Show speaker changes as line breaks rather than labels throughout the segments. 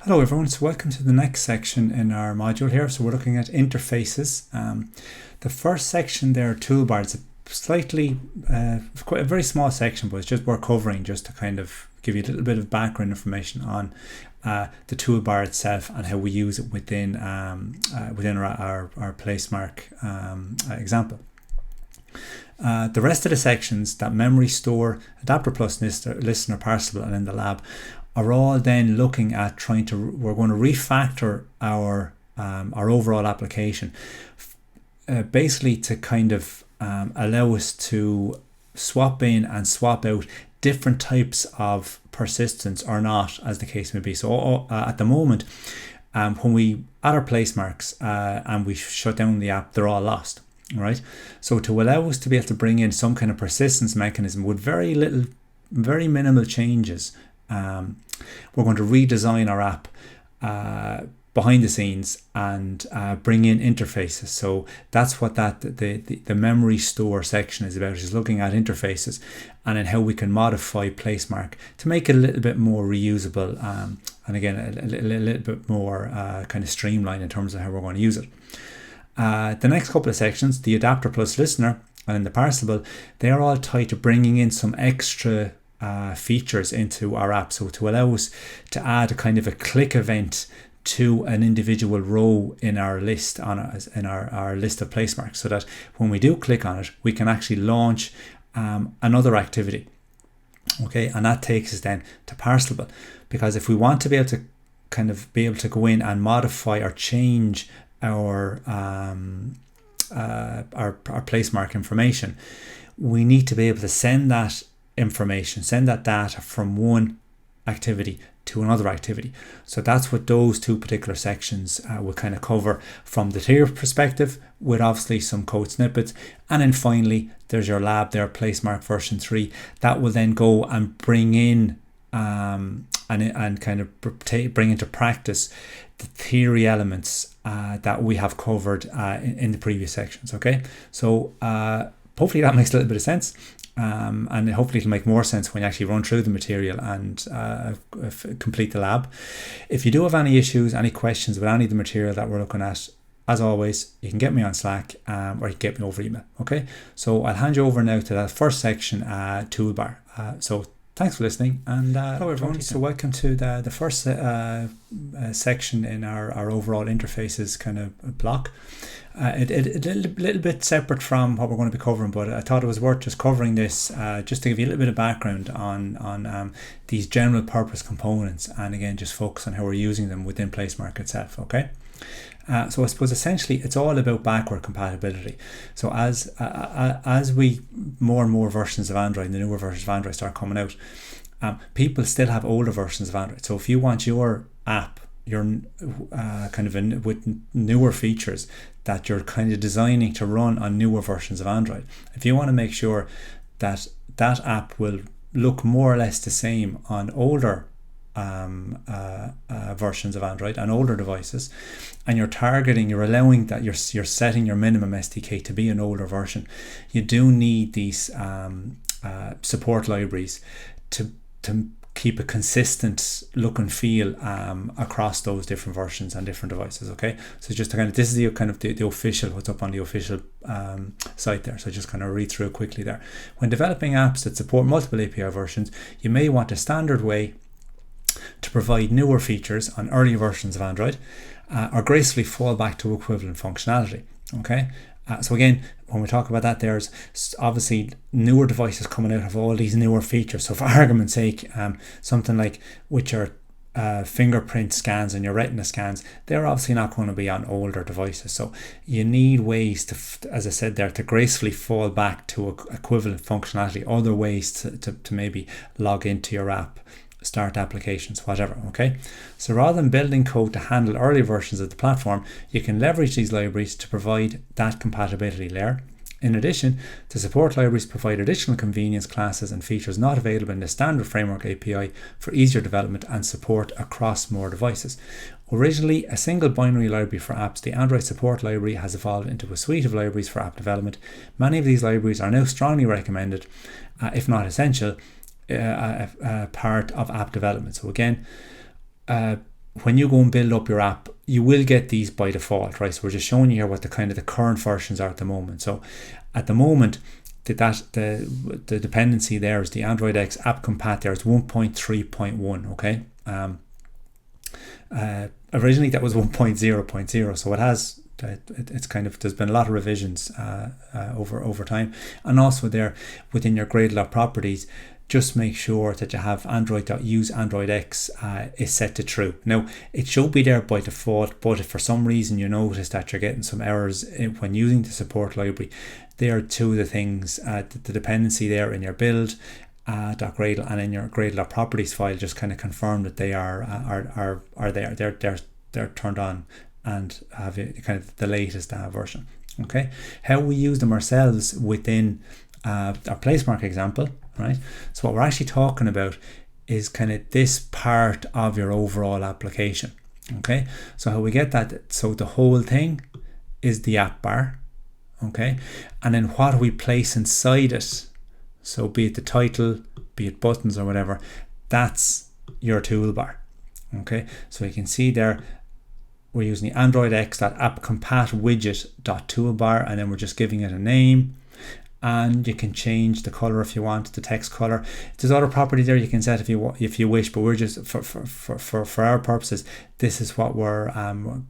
Hello everyone, so welcome to the next section in our module here. So we're looking at interfaces. The first section there, toolbar, it's a slightly, quite a very small section, but it's just worth covering just to kind of give you a little bit of background information on the toolbar itself and how we use it within our placemark example. The rest of the sections, that memory store, adapter plus listener, parsable, and in the lab, are all then looking at we're going to refactor our overall application, basically to kind of allow us to swap in and swap out different types of persistence or not, as the case may be. So at the moment, when we add our place marks and we shut down the app, they're all lost. Right, so to allow us to be able to bring in some kind of persistence mechanism with very minimal changes, we're going to redesign our app behind the scenes and bring in interfaces. So that's what the memory store section is about, is looking at interfaces and then how we can modify placemark to make it a little bit more reusable, and again a little bit more kind of streamlined in terms of how we're going to use it. The next couple of sections, the adapter plus listener and the parsable, they're all tied to bringing in some extra features into our app. So to allow us to add a kind of a click event to an individual row in our list, in our list of placemarks, so that when we do click on it, we can actually launch another activity. Okay, and that takes us then to parsable, because if we want to be able to go in and modify or change our placemark information, we need to be able to send that data from one activity to another activity. So that's what those two particular sections will kind of cover from the tier perspective, with obviously some code snippets. And then finally, there's your lab there, placemark version 3, that will then go and bring in and kind of bring into practice the theory elements that we have covered in the previous sections. Okay, so hopefully that makes a little bit of sense, and hopefully it'll make more sense when you actually run through the material and complete the lab. If you do have any issues, any questions with any of the material that we're looking at, as always, you can get me on Slack or you can get me over email. Okay, so I'll hand you over now to that first section, toolbar. So thanks for listening, and hello everyone. So welcome to the first section in our overall interfaces kind of block. A little bit separate from what we're going to be covering, but I thought it was worth just covering this just to give you a little bit of background on these general purpose components, and again just focus on how we're using them within placemark itself. Okay. So I suppose essentially it's all about backward compatibility. So as we more and more versions of Android, the newer versions of Android start coming out, people still have older versions of Android. So if you want your app, your with newer features that you're kind of designing to run on newer versions of Android, if you want to make sure that that app will look more or less the same on older versions of Android and older devices, and you're allowing that you're setting your minimum SDK to be an older version, you do need these support libraries to keep a consistent look and feel across those different versions and different devices. Okay, so just to this is the official, what's up on the official site there. So just kind of read through it quickly there. When developing apps that support multiple API versions, you may want a standard way to provide newer features on earlier versions of Android, or gracefully fall back to equivalent functionality. Okay, so again, when we talk about that, there's obviously newer devices coming out of all these newer features. So for argument's sake, something like with your fingerprint scans and your retina scans, they're obviously not going to be on older devices. So you need ways to, as I said there, to gracefully fall back to equivalent functionality, other ways to maybe log into your app, start applications, whatever. Okay, so rather than building code to handle early versions of the platform, you can leverage these libraries to provide that compatibility layer. In addition, the support libraries provide additional convenience classes and features not available in the standard framework API for easier development and support across more devices. Originally a single binary library for apps, the Android support library has evolved into a suite of libraries for app development. Many of these libraries are now strongly recommended, if not essential, part of app development. So again, when you go and build up your app, you will get these by default, right? So we're just showing you here what the kind of the current versions are at the moment. So at the moment, the dependency there is the Android X app compat there is 1.3.1, okay? Originally that was 1.0.0, so it has it's kind of, there's been a lot of revisions over time. And also there within your Gradle properties, just make sure that you have Android.use Android X is set to true. Now, it should be there by default, but if for some reason you notice that you're getting some errors when using the support library, there are two of the things, the dependency there in your build .gradle and in your Gradle properties file, just kind of confirm that they are there. They're turned on and have kind of the latest version. Okay, how we use them ourselves within our placemark example, right? So what we're actually talking about is kind of this part of your overall application. Okay, so how we get that, so the whole thing is the app bar, okay, and then what we place inside it, so be it the title, be it buttons or whatever, that's your toolbar. Okay, so you can see there we're using the Android X app compat widget.toolbar, and then we're just giving it a name. And you can change the color if you want, the text color. There's other properties there you can set if you wish, but we're just for our purposes, this is what we're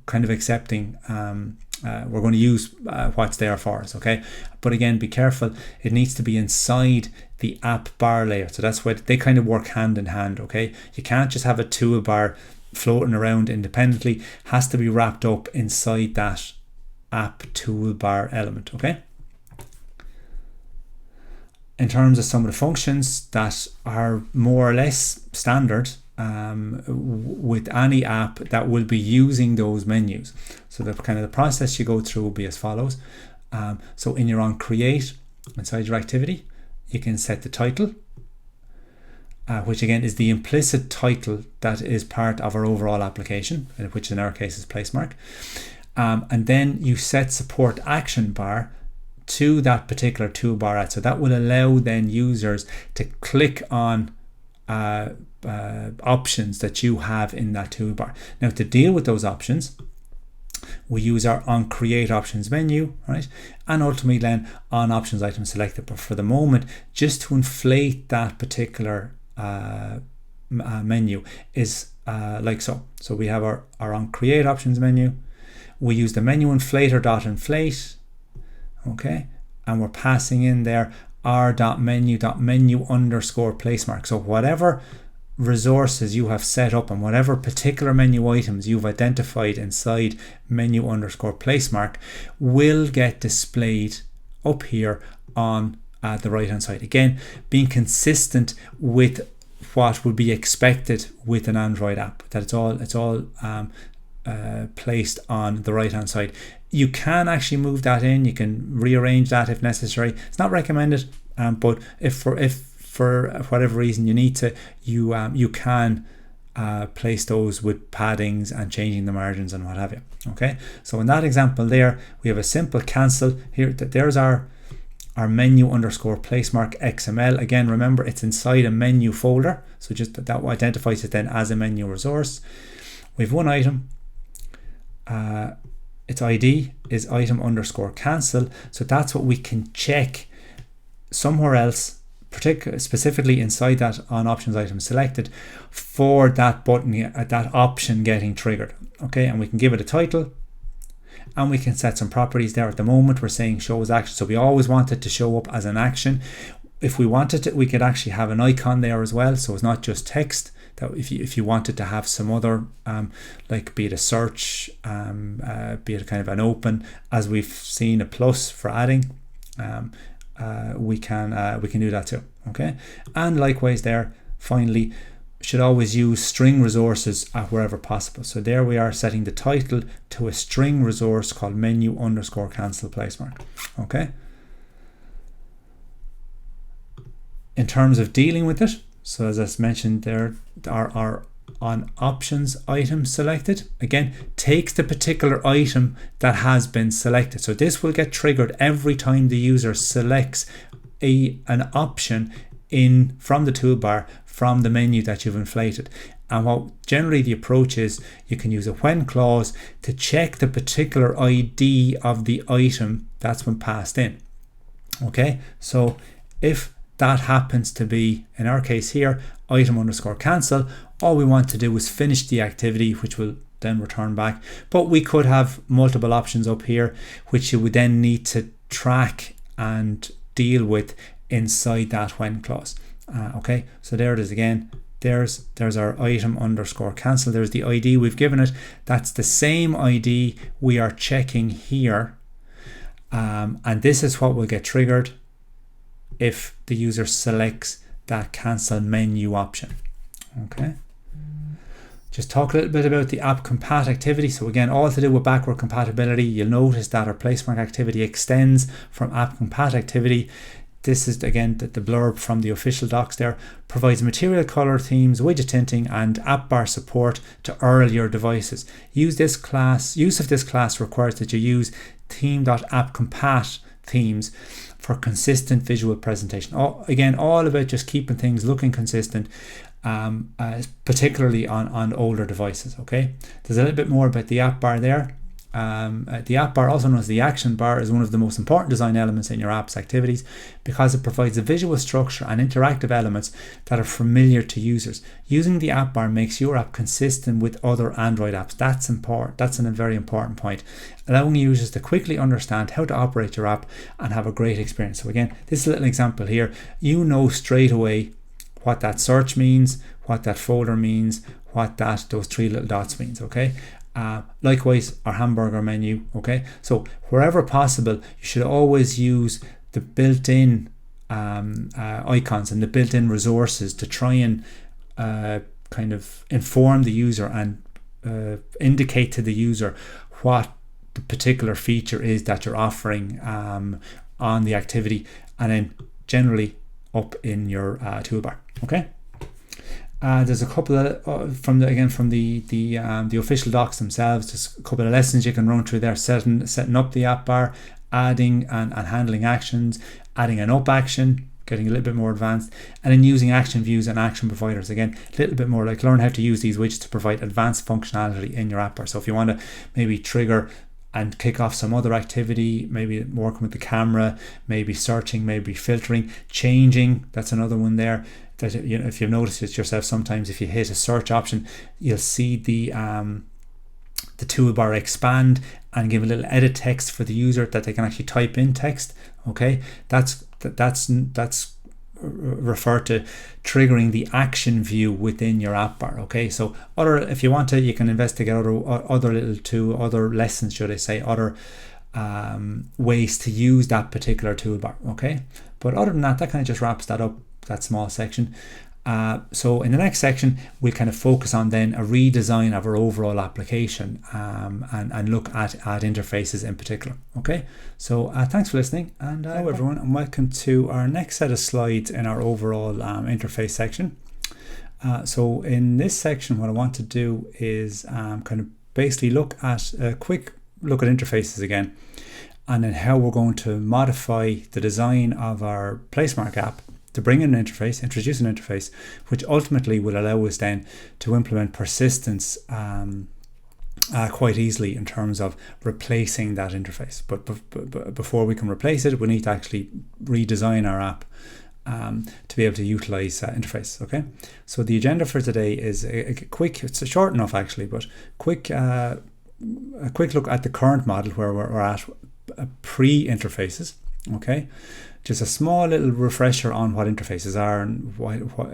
kind of accepting. We're going to use what's there for us, okay? But again, be careful. It needs to be inside the app bar layer. So that's why they kind of work hand in hand, okay? You can't just have a toolbar floating around independently. It has to be wrapped up inside that app toolbar element, okay? In terms of some of the functions that are more or less standard with any app that will be using those menus. So the kind of the process you go through will be as follows. So in your on create, inside your activity, you can set the title, which again is the implicit title that is part of our overall application, which in our case is placemark. And then you set support action bar to that particular toolbar ad. So that will allow then users to click on options that you have in that toolbar. Now, to deal with those options, we use our on create options menu, right? And ultimately then on options item selected. But for the moment, just to inflate that particular menu is like so. So we have our on create options menu. We use the menu inflator.inflate. Okay, and we're passing in there r.menu underscore placemark. So whatever resources you have set up and whatever particular menu items you've identified inside menu underscore placemark will get displayed up here on the right hand side. Again, being consistent with what would be expected with an Android app, that it's all placed on the right hand side. You can actually move that in. You can rearrange that if necessary. It's not recommended, but if for whatever reason you need to, you can place those with paddings and changing the margins and what have you. Okay, so in that example there, we have a simple cancel here. There's our menu underscore placemark XML. Again, remember it's inside a menu folder, so just that identifies it then as a menu resource. We have one item. Its ID is item underscore cancel, so that's what we can check somewhere else, specifically inside that on options item selected, for that button, that option getting triggered. Okay, and we can give it a title, and we can set some properties there. At the moment we're saying show as action, so we always want it to show up as an action. If we wanted to, we could actually have an icon there as well, so it's not just text. That if you wanted to have some other like be it a search, be it kind of an open, as we've seen a plus for adding, we can do that too. Okay, and likewise there, finally, should always use string resources wherever possible. So there we are setting the title to a string resource called menu underscore cancel placemark. Okay. In terms of dealing with it, so as I mentioned, there are on options item selected. Again, takes the particular item that has been selected. So this will get triggered every time the user selects an option from the toolbar from the menu that you've inflated. And what generally the approach is, you can use a when clause to check the particular ID of the item that's been passed in. Okay, so if that happens to be, in our case here, item underscore cancel, all we want to do is finish the activity, which will then return back. But we could have multiple options up here, which you would then need to track and deal with inside that when clause. Okay, so there it is again. There's our item underscore cancel. There's the ID we've given it. That's the same ID we are checking here. And this is what will get triggered if the user selects that cancel menu option. Okay. Just talk a little bit about the app compat activity. So again, all to do with backward compatibility. You'll notice that our placemark activity extends from app compat activity. This is again the blurb from the official docs there. Provides material color themes, widget tinting, and app bar support to earlier devices. Use of this class requires that you use theme.appcompat themes for consistent visual presentation. Again, all about just keeping things looking consistent, particularly on older devices. Okay, there's a little bit more about the app bar there. The app bar, also known as the action bar, is one of the most important design elements in your app's activities because it provides a visual structure and interactive elements that are familiar to users. Using the app bar makes your app consistent with other Android apps. That's important. That's a very important point, allowing users to quickly understand how to operate your app and have a great experience. So again, this is a little example here. You know straight away what that search means, what that folder means, what those three little dots means. Okay. Likewise, our hamburger menu. Okay, so wherever possible, you should always use the built-in icons and the built-in resources to try and kind of inform the user and indicate to the user what the particular feature is that you're offering on the activity, and then generally up in your toolbar. Okay. There's a couple of from the official docs themselves. Just a couple of lessons you can run through there. Setting up the app bar, adding and handling actions, adding an up action, getting a little bit more advanced, and then using action views and action providers. Again, a little bit more like learn how to use these widgets to provide advanced functionality in your app bar. So if you want to maybe trigger and kick off some other activity, maybe working with the camera, maybe searching, maybe filtering, changing. That's another one there. That, you know, if you've noticed it yourself, sometimes if you hit a search option, you'll see the toolbar expand and give a little edit text for the user that they can actually type in text. Okay, that's refer to triggering the action view within your app bar. Okay, so if you want to, you can investigate other lessons, should I say, other ways to use that particular toolbar. Okay, but other than that, that kind of just wraps that up, that small section. So in the next section, we'll kind of focus on then a redesign of our overall application and look at interfaces in particular. Okay, so thanks for listening, and hello everyone, and welcome to our next set of slides in our overall interface section. So in this section, what I want to do is kind of basically look at a quick look at interfaces again, and then how we're going to modify the design of our placemark app to bring in an interface, introduce an interface, which ultimately will allow us then to implement persistence quite easily in terms of replacing that interface. But before we can replace it, we need to actually redesign our app to be able to utilize interface. Okay, so the agenda for today is a quick, it's short enough actually, but a quick look at the current model where we're at pre-interfaces. Okay, just a small little refresher on what interfaces are and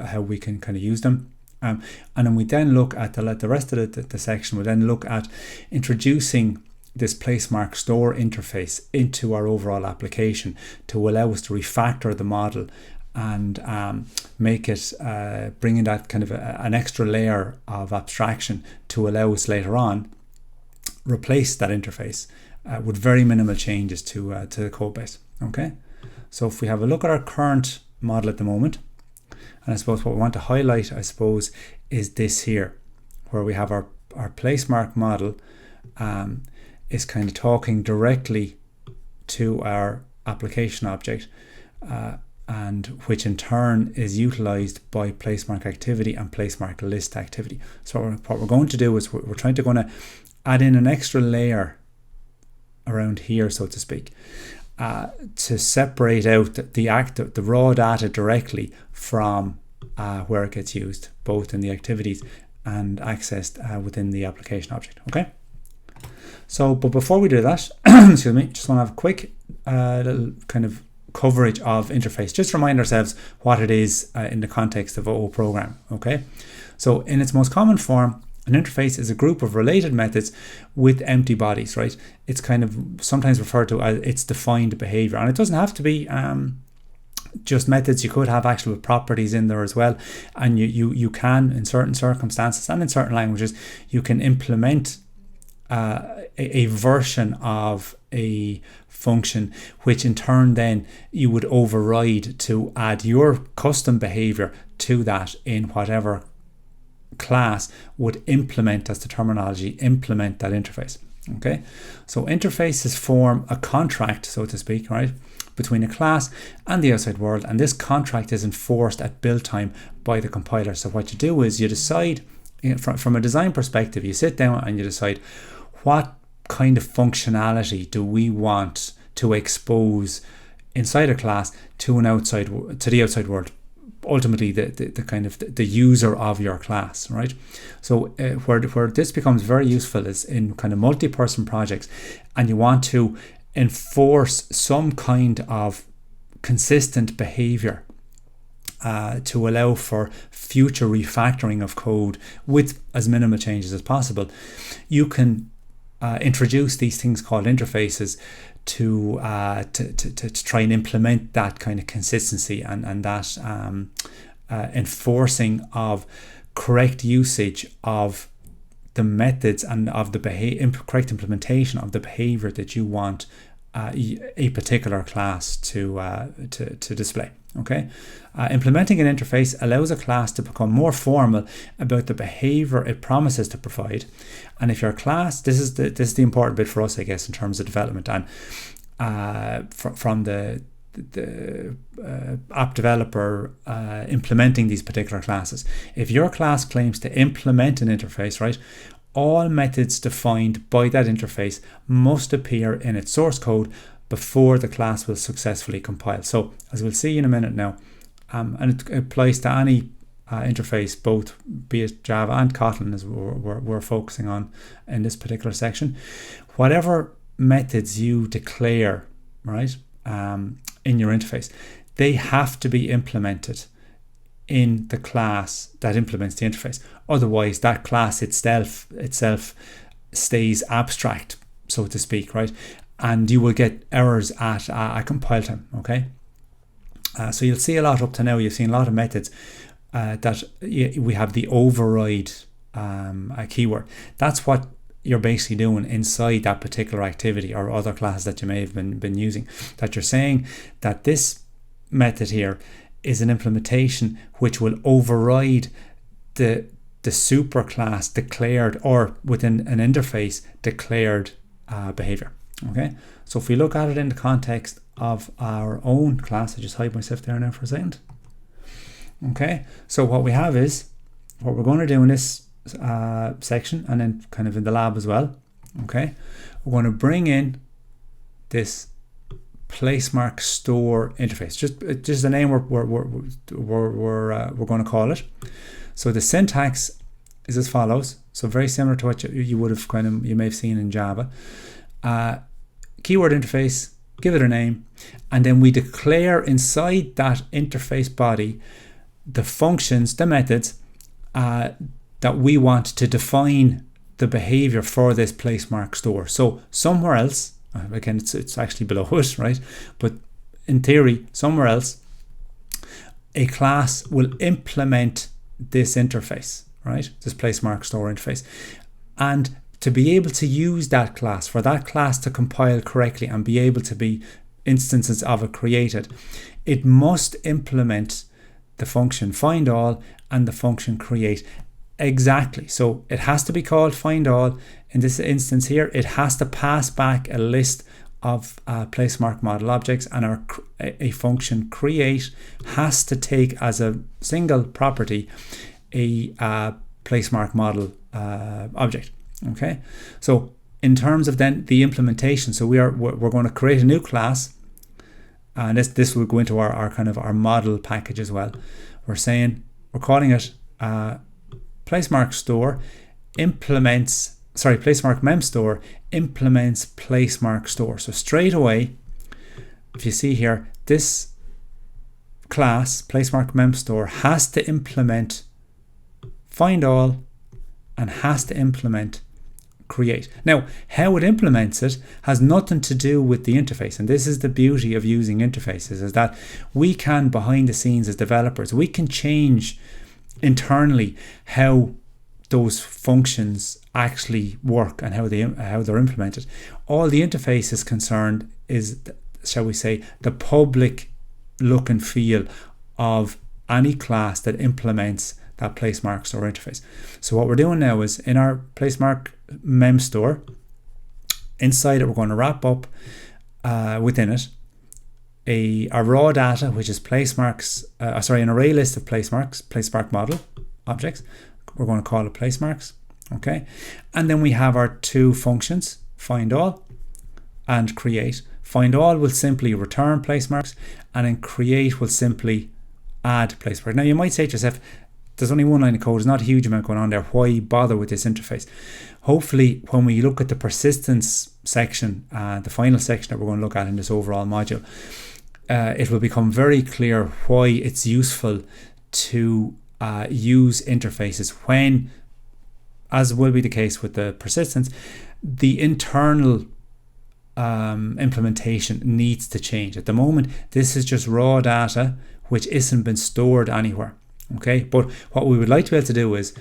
how we can kind of use them. And then we then look at the rest of the section. We'll then look at introducing this placemark store interface into our overall application to allow us to refactor the model and make it, bring in that kind of an extra layer of abstraction to allow us later on replace that interface with very minimal changes to the code base. Okay. So if we have a look at our current model at the moment, and I suppose what we want to highlight, I suppose, is this here, where we have our placemark model is kind of talking directly to our application object and which in turn is utilized by placemark activity and placemark list activity. So what we're going to do is we're trying to add in an extra layer around here, so to speak, to separate out the raw data directly from where it gets used, both in the activities and accessed within the application object. Okay. So, but before we do that, excuse me, just want to have a quick little kind of coverage of interface. Just remind ourselves what it is in the context of OO program. Okay. So, in its most common form, an interface is a group of related methods with empty bodies, right? It's kind of sometimes referred to as its defined behavior. And it doesn't have to be just methods. You could have actual properties in there as well. And you can, in certain circumstances and in certain languages, you can implement a version of a function, which in turn then you would override to add your custom behavior to that in whatever class would implement, as the terminology, implement that interface. Okay, so interfaces form a contract, so to speak, right, between a class and the outside world, and this contract is enforced at build time by the compiler. So what you do is you decide, from a design perspective, you sit down and you decide what kind of functionality do we want to expose inside a class to the outside world. Ultimately the kind of the user of your class, right? So where this becomes very useful is in kind of multi-person projects, and you want to enforce some kind of consistent behavior to allow for future refactoring of code with as minimal changes as possible. You can introduce these things called interfaces to try and implement that kind of consistency and that enforcing of correct usage of the methods and of the correct implementation of the behavior that you want a particular class to display. Okay, implementing an interface allows a class to become more formal about the behavior it promises to provide, and if your class, this is the important bit for us, I guess, in terms of development and from the app developer implementing these particular classes. If your class claims to implement an interface, right, all methods defined by that interface must appear in its source code before the class will successfully compile. So as we'll see in a minute now, and it applies to any interface, both be it Java and Kotlin, as we're focusing on in this particular section. Whatever methods you declare, right, in your interface, they have to be implemented in the class that implements the interface. Otherwise, that class itself stays abstract, so to speak, right? And you will get errors at compile time. Okay, so you'll see a lot up to now. You've seen a lot of methods that we have the override keyword. That's what you're basically doing inside that particular activity or other class that you may have been using. That you're saying that this method here is an implementation which will override the superclass declared, or within an interface declared behavior. Okay, so if we look at it in the context of our own class, I just hide myself there now for a second. Okay, so what we have is, what we're going to do in this section, and then kind of in the lab as well, okay, we're going to bring in this placemark store interface, just the name we're going to call it. So the syntax is as follows. So very similar to what you would have you may have seen in Java. Keyword interface, give it a name, and then we declare inside that interface body the functions, the methods that we want to define the behavior for this placemark store. So somewhere else, again, it's actually below it, right? But in theory, somewhere else, a class will implement this interface, right? This placemark store interface. And to be able to use that class, for that class to compile correctly and be able to be instances of it created, it must implement the function find all and the function create exactly. So it has to be called find all. In this instance here, it has to pass back a list of placemark model objects, and a function create has to take as a single property a placemark model object. Okay, so in terms of then the implementation, so we're going to create a new class, and this will go into our kind of our model package as well. We're calling it placemark store placemark mem store implements placemark store. So straight away, if you see here, this class placemark mem store has to implement find all and has to implement create. Now, how it implements it has nothing to do with the interface, and this is the beauty of using interfaces, is that we can, behind the scenes as developers, we can change internally how those functions actually work and how they're implemented. All the interface is concerned is, shall we say, the public look and feel of any class that implements that placemark store interface. So what we're doing now is, in our placemark mem store, inside it we're going to wrap up within it a raw data, which is placemarks, an array list of placemark model objects. We're going to call it placemarks. Okay, and then we have our two functions, find all and create. Find all will simply return placemarks, and then create will simply add placemarks. Now you might say to yourself, there's only one line of code, there's not a huge amount going on there, why bother with this interface? Hopefully when we look at the persistence section, the final section that we're going to look at in this overall module, it will become very clear why it's useful to use interfaces when, as will be the case with the persistence, the internal implementation needs to change. At the moment, this is just raw data which isn't been stored anywhere. Okay, but what we would like to be able to do is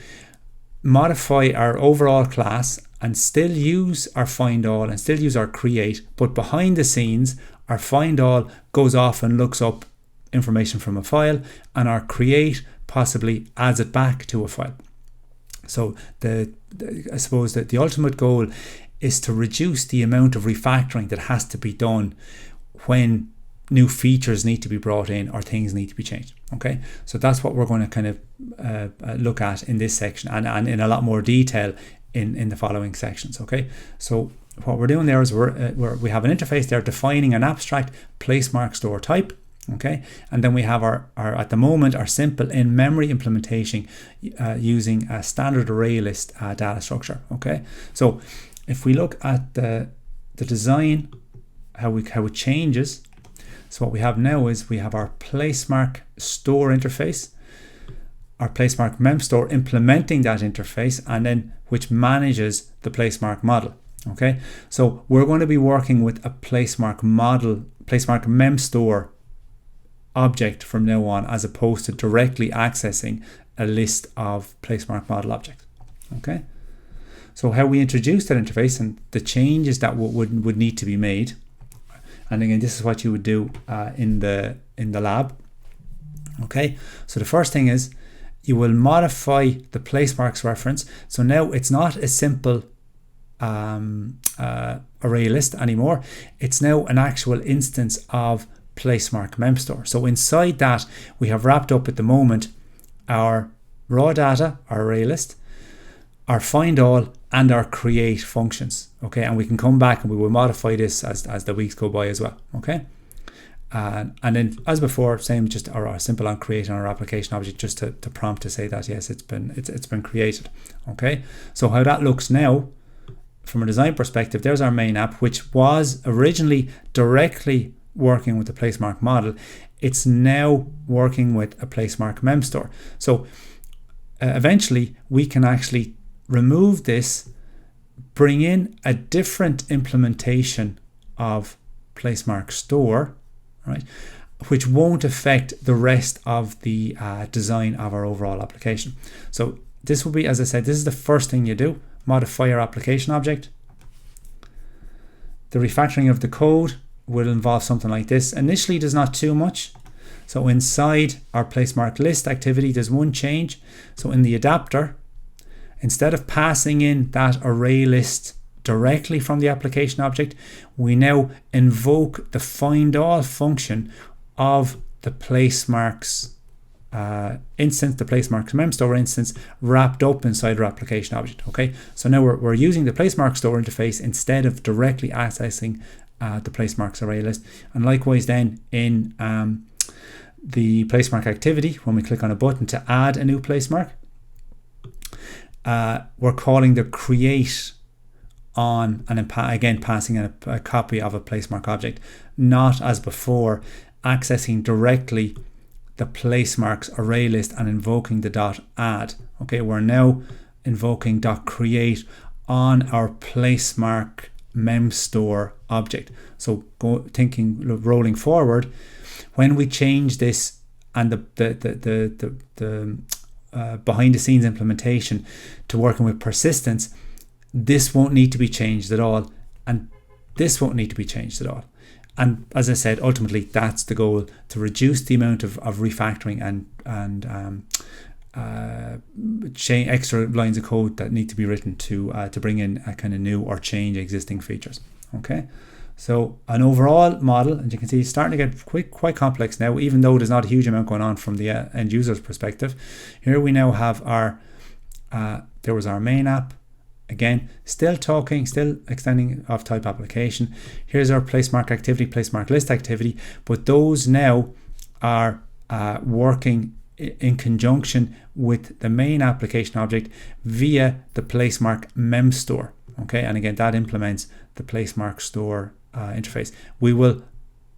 modify our overall class and still use our find all and still use our create, but behind the scenes our find all goes off and looks up information from a file, and our create possibly adds it back to a file. So I suppose that the ultimate goal is to reduce the amount of refactoring that has to be done when new features need to be brought in or things need to be changed. Okay, so that's what we're going to kind of look at in this section, and in a lot more detail in the following sections. Okay, so what we're doing there is we have an interface there defining an abstract placemark store type. Okay, and then we have our at the moment our simple in-memory implementation using a standard array list data structure. Okay, so if we look at the design, how it changes. So what we have now is we have our placemark store interface, our placemark mem store implementing that interface, and then which manages the placemark model. Okay, so we're going to be working with a placemark mem store object from now on, as opposed to directly accessing a list of placemark model objects. Okay, so how we introduce that interface and the changes that would need to be made. And again, this is what you would do in the lab. Okay, so the first thing is you will modify the placemarks reference. So now it's not a simple array list anymore. It's now an actual instance of placemark mem store. So inside that we have wrapped up at the moment our raw data, our array list, our find all, and our create functions. Okay, and we can come back and we will modify this as the weeks go by as well. Okay, and then as before, same, just our simple on create on our application object, just to prompt to say that yes, it's been created. Okay, so how that looks now from a design perspective, there's our main app, which was originally directly working with the placemark model. It's now working with a placemark mem store. So eventually we can actually remove this, bring in a different implementation of placemark store, right, which won't affect the rest of the design of our overall application. So this will be, as I said, this is the first thing you do: modify your application object. The refactoring of the code will involve something like this. Initially there's not too much. So inside our placemark list activity there's one change. So in the adapter, instead of passing in that array list directly from the application object, we now invoke the find all function of the placemarks instance, the placemarks memstore instance wrapped up inside our application object. Okay, so now we're using the placemark store interface instead of directly accessing the placemarks array list. And likewise then in the placemark activity, when we click on a button to add a new placemark, we're calling the create on, and again passing a copy of a placemark object, not as before accessing directly the placemarks array list and invoking the dot add. Okay, we're now invoking dot create on our placemark memstore object. So rolling forward, when we change this and the behind the scenes implementation to working with persistence, this won't need to be changed at all, and this won't need to be changed at all. And as I said, ultimately that's the goal, to reduce the amount of refactoring and extra lines of code that need to be written to bring in a kind of new or change existing features. Okay, so an overall model, and you can see it's starting to get quite complex now, even though there's not a huge amount going on from the end user's perspective. Here we now have our there was our main app. Again, still extending of type application. Here's our placemark activity, placemark list activity, but those now are working in conjunction with the main application object via the placemark memstore. Okay, and again, that implements the placemark store interface. We will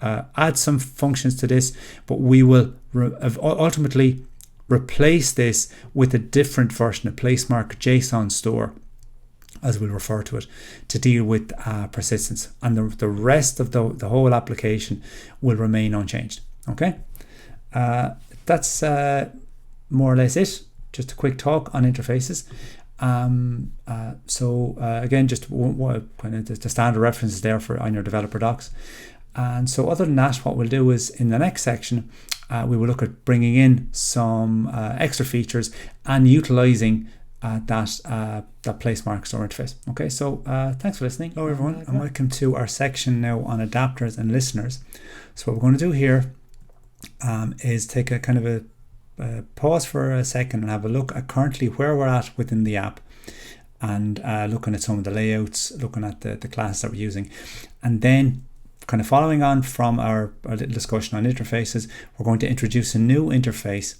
add some functions to this, but we will ultimately replace this with a different version of placemark JSON store, as we'll refer to it, to deal with persistence, and the rest of the whole application will remain unchanged. Okay, that's more or less it. Just a quick talk on interfaces. Again, just kind of the standard references there on your developer docs. And so other than that, what we'll do is in the next section we will look at bringing in some extra features and utilizing that placemark store interface. Okay, so thanks for listening. Hello everyone, and welcome to our section now on adapters and listeners. So what we're going to do here is take a kind of a pause for a second and have a look at currently where we're at within the app, and looking at some of the layouts, looking at the classes that we're using, and then kind of following on from our little discussion on interfaces, we're going to introduce a new interface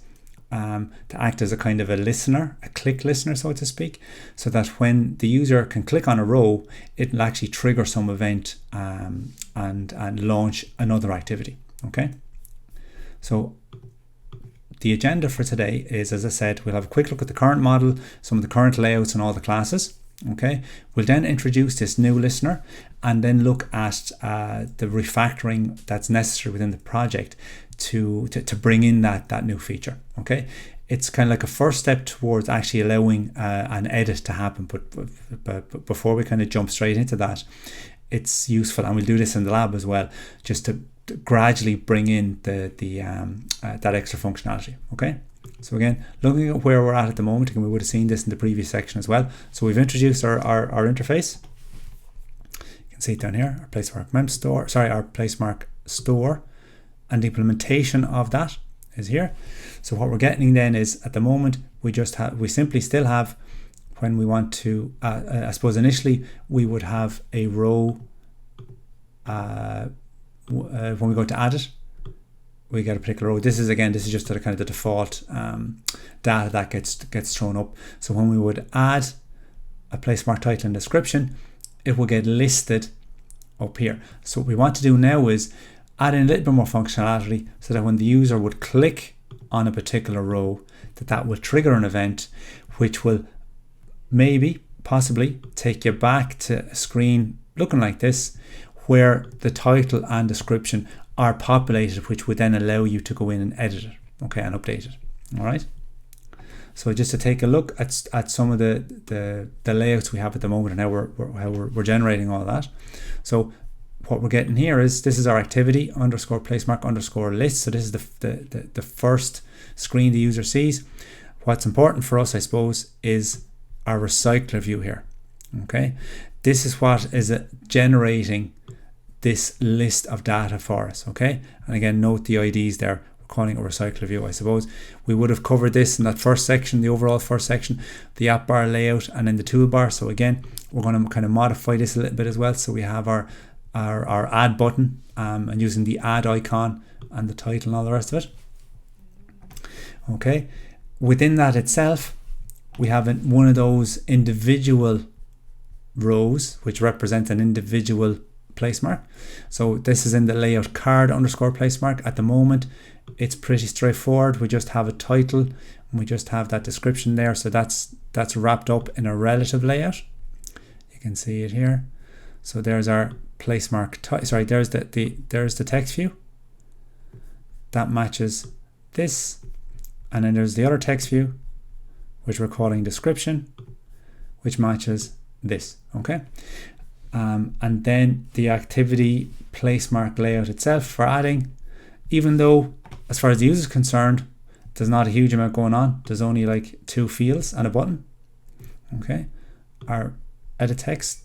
to act as a kind of a listener, a click listener, so to speak, so that when the user can click on a row, it will actually trigger some event and launch another activity. Okay, so the agenda for today is, as I said, we'll have a quick look at the current model, some of the current layouts and all the classes. Okay, we'll then introduce this new listener and then look at the refactoring that's necessary within the project to bring in that new feature. Okay, it's kind of like a first step towards actually allowing an edit to happen, but before we kind of jump straight into that, it's useful, and we'll do this in the lab as well, just to gradually bring in that extra functionality. Okay, so again, looking at where we're at the moment, and we would have seen this in the previous section as well. So we've introduced our interface. You can see it down here, our placemark our placemark store, and the implementation of that is here. So what we're getting then is, at the moment, we simply still have, when we want to I suppose initially we would have a row when we go to add it, we get a particular row. This is just the kind of the default data that gets thrown up. So when we would add a placemark title and description, it will get listed up here. So what we want to do now is add in a little bit more functionality, so that when the user would click on a particular row, that will trigger an event which will possibly take you back to a screen looking like this, where the title and description are populated, which would then allow you to go in and edit it, okay, and update it. All right. So just to take a look at some of the layouts we have at the moment and how we're generating all that. So what we're getting here is, this is our activity underscore placemark underscore list. So this is the first screen the user sees. What's important for us, I suppose, is our recycler view here. Okay, this is what is generating this list of data for us. Okay, and again, note the IDs there. We're calling it a recycler view. I suppose we would have covered this in that first section, the overall first section, the app bar layout, and then the toolbar. So again, we're going to kind of modify this a little bit as well. So we have our add button, and using the add icon and the title and all the rest of it. Okay, within that itself, we have one of those individual rows which represent an individual placemark. So this is in the layout card underscore placemark. At the moment, it's pretty straightforward. We just have a title and we just have that description there. So that's wrapped up in a relative layout. You can see it here. So there's our placemark. There's the text view that matches this, and then there's the other text view, which we're calling description, which matches this. Okay, and then the activity placemark layout itself for adding, even though as far as the user is concerned, there's not a huge amount going on. There's only like 2 fields and a button. Okay, our edit text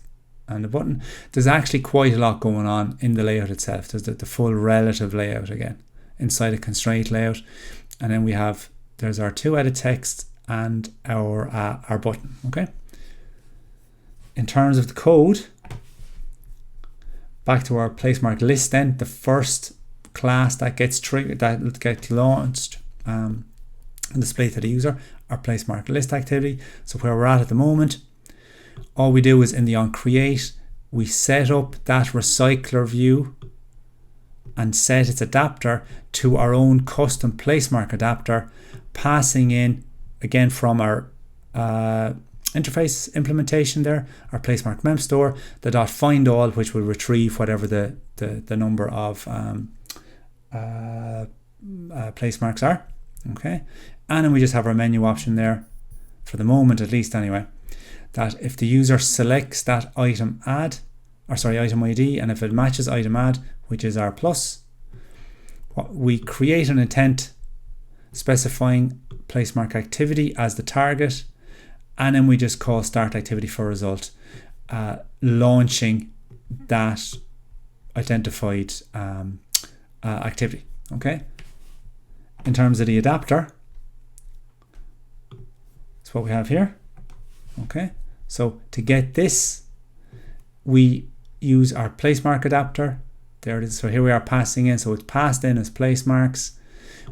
and the button. There's actually quite a lot going on in the layout itself. There's the full relative layout again inside a constraint layout, and then there's our 2 edit text and our button. Okay, in terms of the code, back to our placemark list, then the first class that gets triggered, that gets launched and displayed to the user, our placemark list activity. So where we're at the moment, all we do is in the onCreate, we set up that recycler view and set its adapter to our own custom placemark adapter, passing in again from our interface implementation there, our placemark mem store, the .find all, which will retrieve whatever the number of placemarks are. Okay, and then we just have our menu option there, for the moment at least anyway, that if the user selects that item ID, and if it matches item add, which is our plus, we create an intent specifying placemark activity as the target, and then we just call start activity for result, launching that identified activity. Okay, in terms of the adapter, that's what we have here. Okay, so to get this, we use our placemark adapter. There it is. So here we are passing in, so it's passed in as placemarks.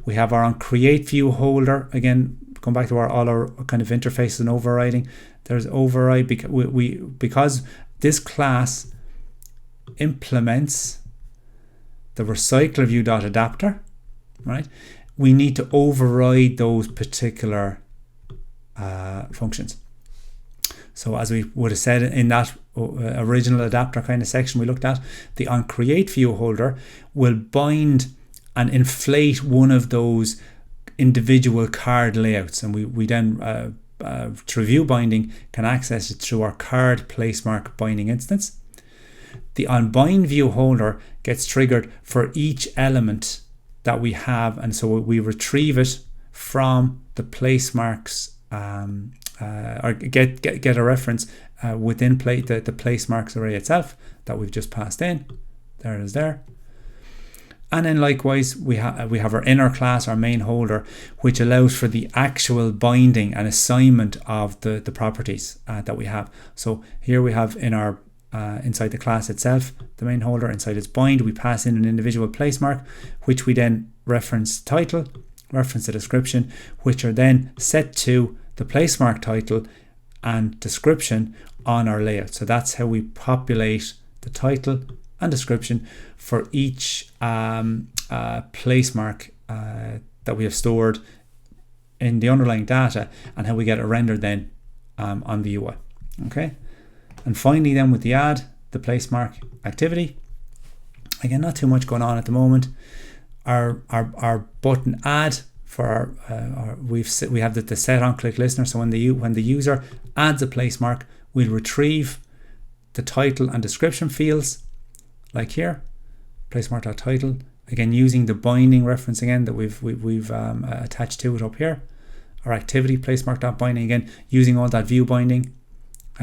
We have our onCreate view holder. Again, come back to all our kind of interfaces and overriding. There's override because this class implements the recycler view.adapter, right? We need to override those particular functions. So as we would have said in that original adapter kind of section we looked at, the onCreate view holder will bind and inflate one of those individual card layouts, and we then through view binding can access it through our card placemark binding instance. The onBind view holder gets triggered for each element that we have, and so we retrieve it from the placemarks, or get a reference within the placemarks array itself that we've just passed in. There it is there. And then likewise, we have our inner class, our main holder, which allows for the actual binding and assignment of the properties that we have. So here we have in our inside the class itself, the main holder, inside its bind, we pass in an individual placemark, which we then reference title, reference the description, which are then set to the placemark title and description on our layout. So that's how we populate the title and description for each placemark that we have stored in the underlying data, and how we get it rendered then on the UI. Okay, and finally then with the add, the placemark activity, again not too much going on at the moment. Our button add for we have the set on click listener, so when the user adds a placemark, we'll retrieve the title and description fields, like here, placemark.title, again using the binding reference again that we've attached to it up here. Our activity placemark.binding, again using all that view binding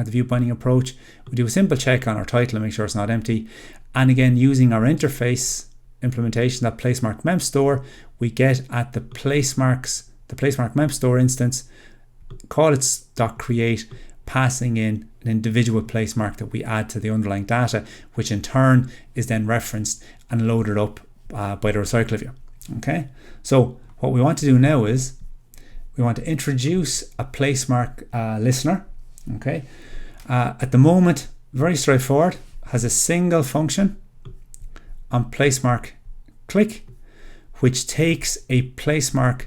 the view binding approach, we do a simple check on our title and make sure it's not empty. And again, using our interface implementation, that placemark mem store, we get at the placemark mem store instance, call it .create, passing in an individual placemark that we add to the underlying data, which in turn is then referenced and loaded up by the recycler view. Okay, so what we want to do now is we want to introduce a placemark listener. Okay, at the moment, very straightforward, has a single function on placemark click, which takes a placemark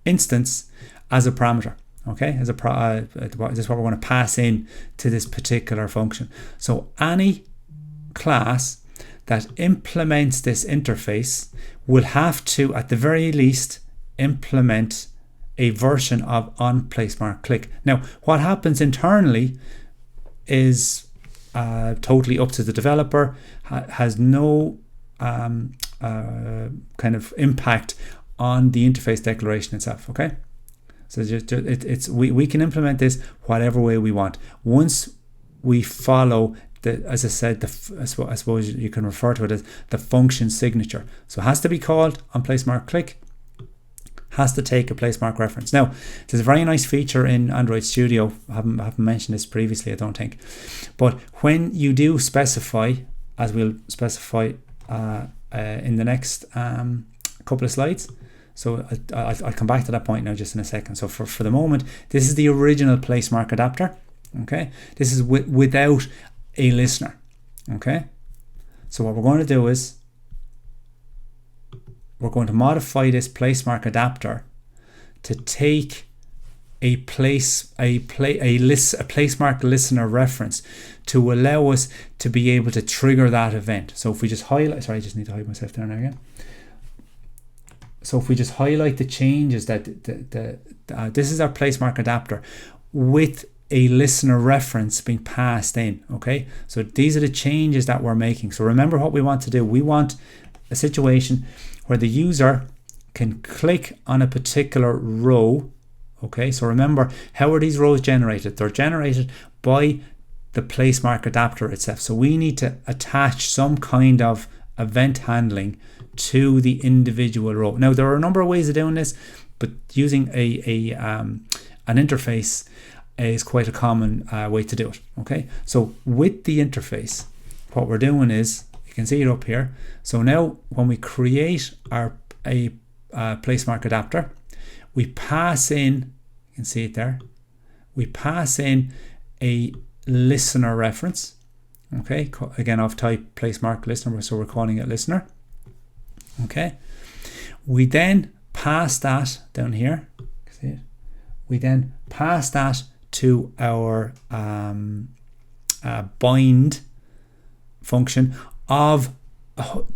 instance as a parameter. Okay, as this is what we're going to pass in to this particular function. So any class that implements this interface will have to, at the very least, implement a version of on placemark click. Now, what happens internally is totally up to the developer, has no kind of impact on the interface declaration itself. Okay, so we can implement this whatever way we want once we follow the, as I said, I suppose you can refer to it as the function signature. So it has to be called on placemark click, has to take a placemark reference. Now, there's a very nice feature in Android Studio. I haven't mentioned this previously, I don't think. But when you do specify, as we'll specify in the next couple of slides, so I'll come back to that point now just in a second. So for the moment, this is the original placemark adapter. Okay, this is without a listener. Okay, so what we're going to do is we're going to modify this placemark adapter to take a placemark listener reference to allow us to be able to trigger that event. So if we just highlight, sorry, I just need to hide myself down there again. So if we just highlight the changes that this is our placemark adapter with a listener reference being passed in. Okay, so these are the changes that we're making. So remember what we want to do. We want a situation where the user can click on a particular row. Okay, so remember, how are these rows generated? They're generated by the placemark adapter itself. So we need to attach some kind of event handling to the individual row. Now, there are a number of ways of doing this, but using an interface is quite a common way to do it. Okay, so with the interface, what we're doing is, you can see it up here. So now when we create a placemark adapter, we pass in, you can see it there, we pass in a listener reference. Okay, again of type placemark listener, so we're calling it listener. Okay, we then pass that down here, see it? We then pass that to our bind function of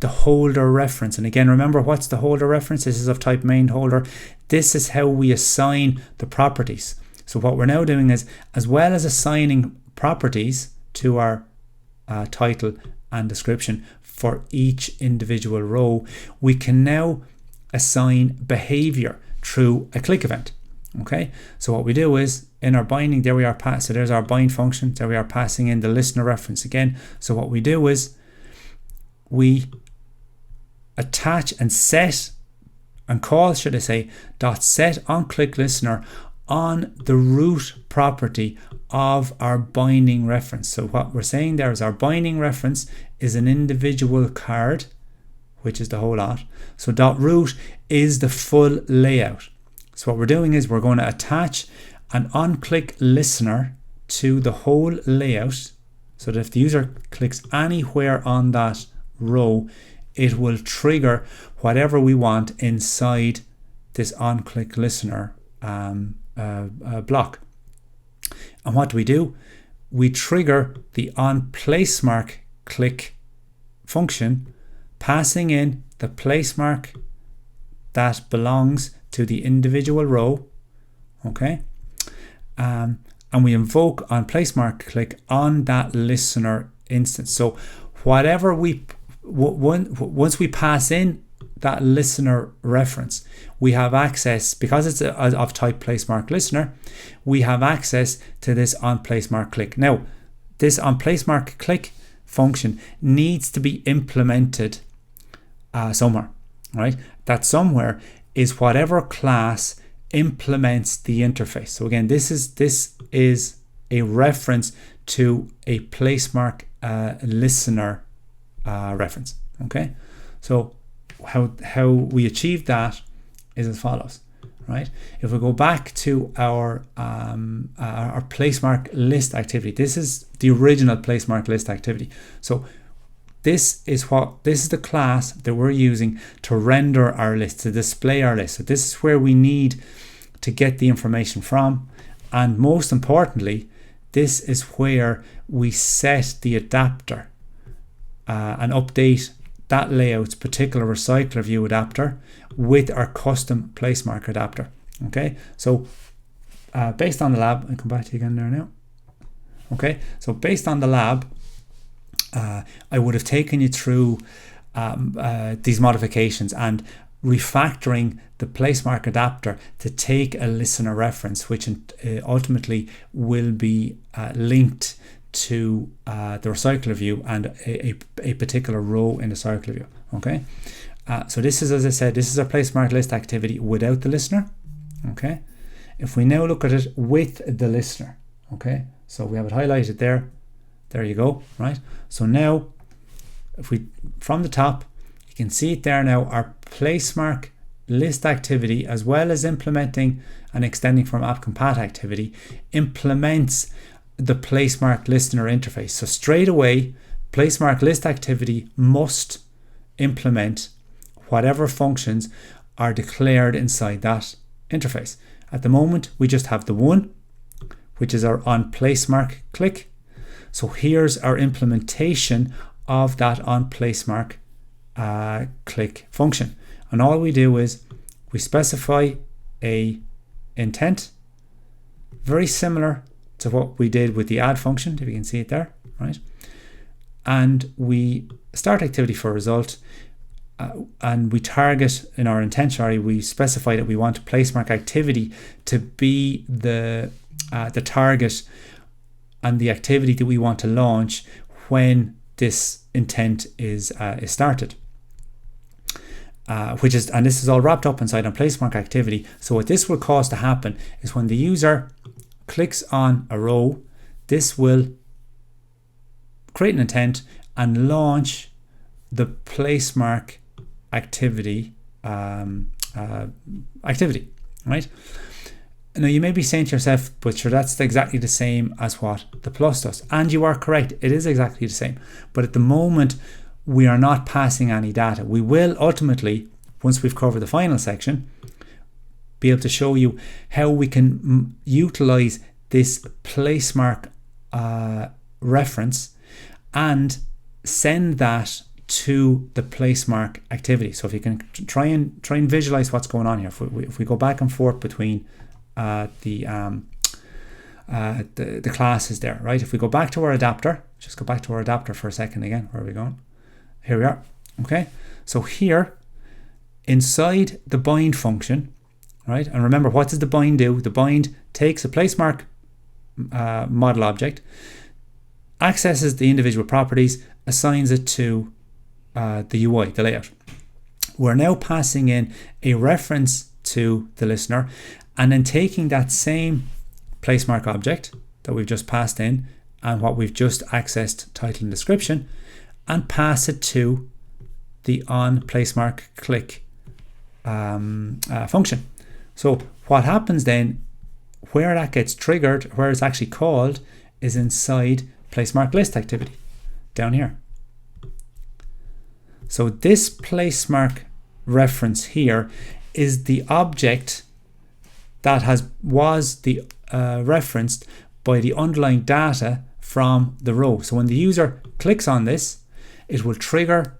the holder reference. And again, remember, what's the holder reference? This is of type main holder. This is how we assign the properties. So what we're now doing is, as well as assigning properties to our title and description for each individual row, we can now assign behavior through a click event. Okay, so what we do is, in our binding, there we are, so there's our bind function, there we are passing in the listener reference again. So what we do is we attach and set and call, should I say, .set on click listener on the root property of our binding reference. So what we're saying there is our binding reference is an individual card, which is the whole lot. So .root is the full layout. So what we're doing is we're going to attach an on-click listener to the whole layout, so that if the user clicks anywhere on that row, it will trigger whatever we want inside this on-click listener block. And what do? We trigger the on placemark click function, passing in the placemark that belongs to the individual row. Okay, and we invoke on placemark click on that listener instance. So whatever once we pass in that listener reference, we have access, because it's of type placemark listener, we have access to this on placemark click. Now, this on placemark click function needs to be implemented somewhere, right? That somewhere is whatever class implements the interface. So again, this is a reference to a placemark listener reference. Okay, so how we achieve that is as follows, right? If we go back to our placemark list activity, this is the original placemark list activity. So this is the class that we're using to render our list, to display our list. So this is where we need to get the information from, and most importantly, this is where we set the adapter and update that layout's particular recycler view adapter with our custom placemark adapter. Okay, so based on the lab, I'll come back to you again there now. Okay, so based on the lab, I would have taken you through these modifications and refactoring the placemark adapter to take a listener reference, which ultimately will be linked to the recycler view and a particular row in the recycler view. Okay, so this is, as I said, this is a placemark list activity without the listener. Okay, if we now look at it with the listener, okay, so we have it highlighted there. There you go, right? So now, if we, from the top, you can see it there now, our placemark list activity, as well as implementing and extending from app.compat activity, implements the placemark listener interface. So straight away, placemark list activity must implement whatever functions are declared inside that interface. At the moment, we just have the one, which is our on placemark click. So here's our implementation of that on placemark click function. And all we do is we specify a intent, very similar to what we did with the add function, if you can see it there, right? And we start activity for result, and we target in our intent, we specify that we want placemark activity to be the target and the activity that we want to launch when this intent is started. And this is all wrapped up inside on placemark activity. So what this will cause to happen is when the user clicks on a row, this will create an intent and launch the placemark activity right? Now you may be saying to yourself, but sure, that's exactly the same as what the plus does. And you are correct, it is exactly the same. But at the moment, we are not passing any data. We will ultimately, once we've covered the final section, be able to show you how we can utilize this placemark reference and send that to the placemark activity. So if you can try and visualize what's going on here. If we go back and forth between the classes there, right? If we go back to our adapter, just go back to our adapter for a second again. Where are we going? Here we are. Okay, so here inside the bind function, right? And remember, what does the bind do? The bind takes a placemark model object, accesses the individual properties, assigns it to the UI, the layout. We're now passing in a reference to the listener, and then taking that same placemark object that we've just passed in and what we've just accessed, title and description, and pass it to the on placemark click function. So what happens then, where that gets triggered, where it's actually called, is inside placemark list activity down here. So this placemark reference here is the object that was referenced by the underlying data from the row. So when the user clicks on this, it will trigger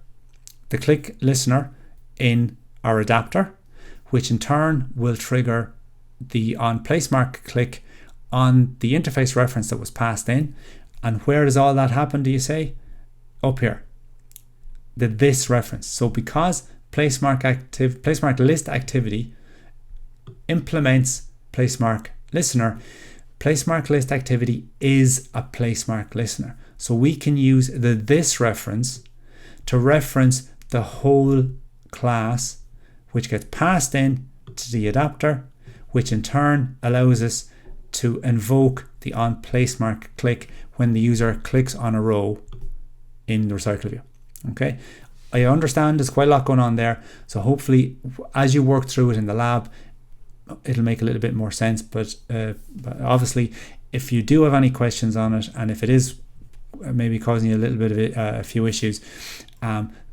the click listener in our adapter, which in turn will trigger the on placemark click on the interface reference that was passed in. And where does all that happen, do you say? Up here, this reference. So because placemark list activity implements placemark listener, placemark list activity is a placemark listener. So we can use the this reference to reference the whole class, which gets passed in to the adapter, which in turn allows us to invoke the on placemark click when the user clicks on a row in the recycle view. Okay, I understand there's quite a lot going on there, so hopefully as you work through it in the lab, it'll make a little bit more sense. But obviously, if you do have any questions on it, and if it is maybe causing you a little bit of a few issues,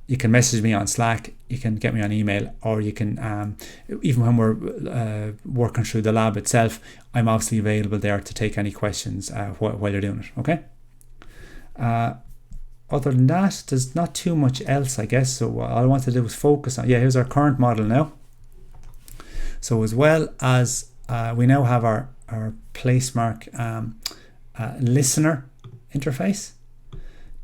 you can message me on Slack, you can get me on email, or you can, even when we're working through the lab itself, I'm obviously available there to take any questions while you're doing it, okay? Other than that, there's not too much else, I guess. So all I want to do is focus on, here's our current model now. So as well as we now have our placemark listener interface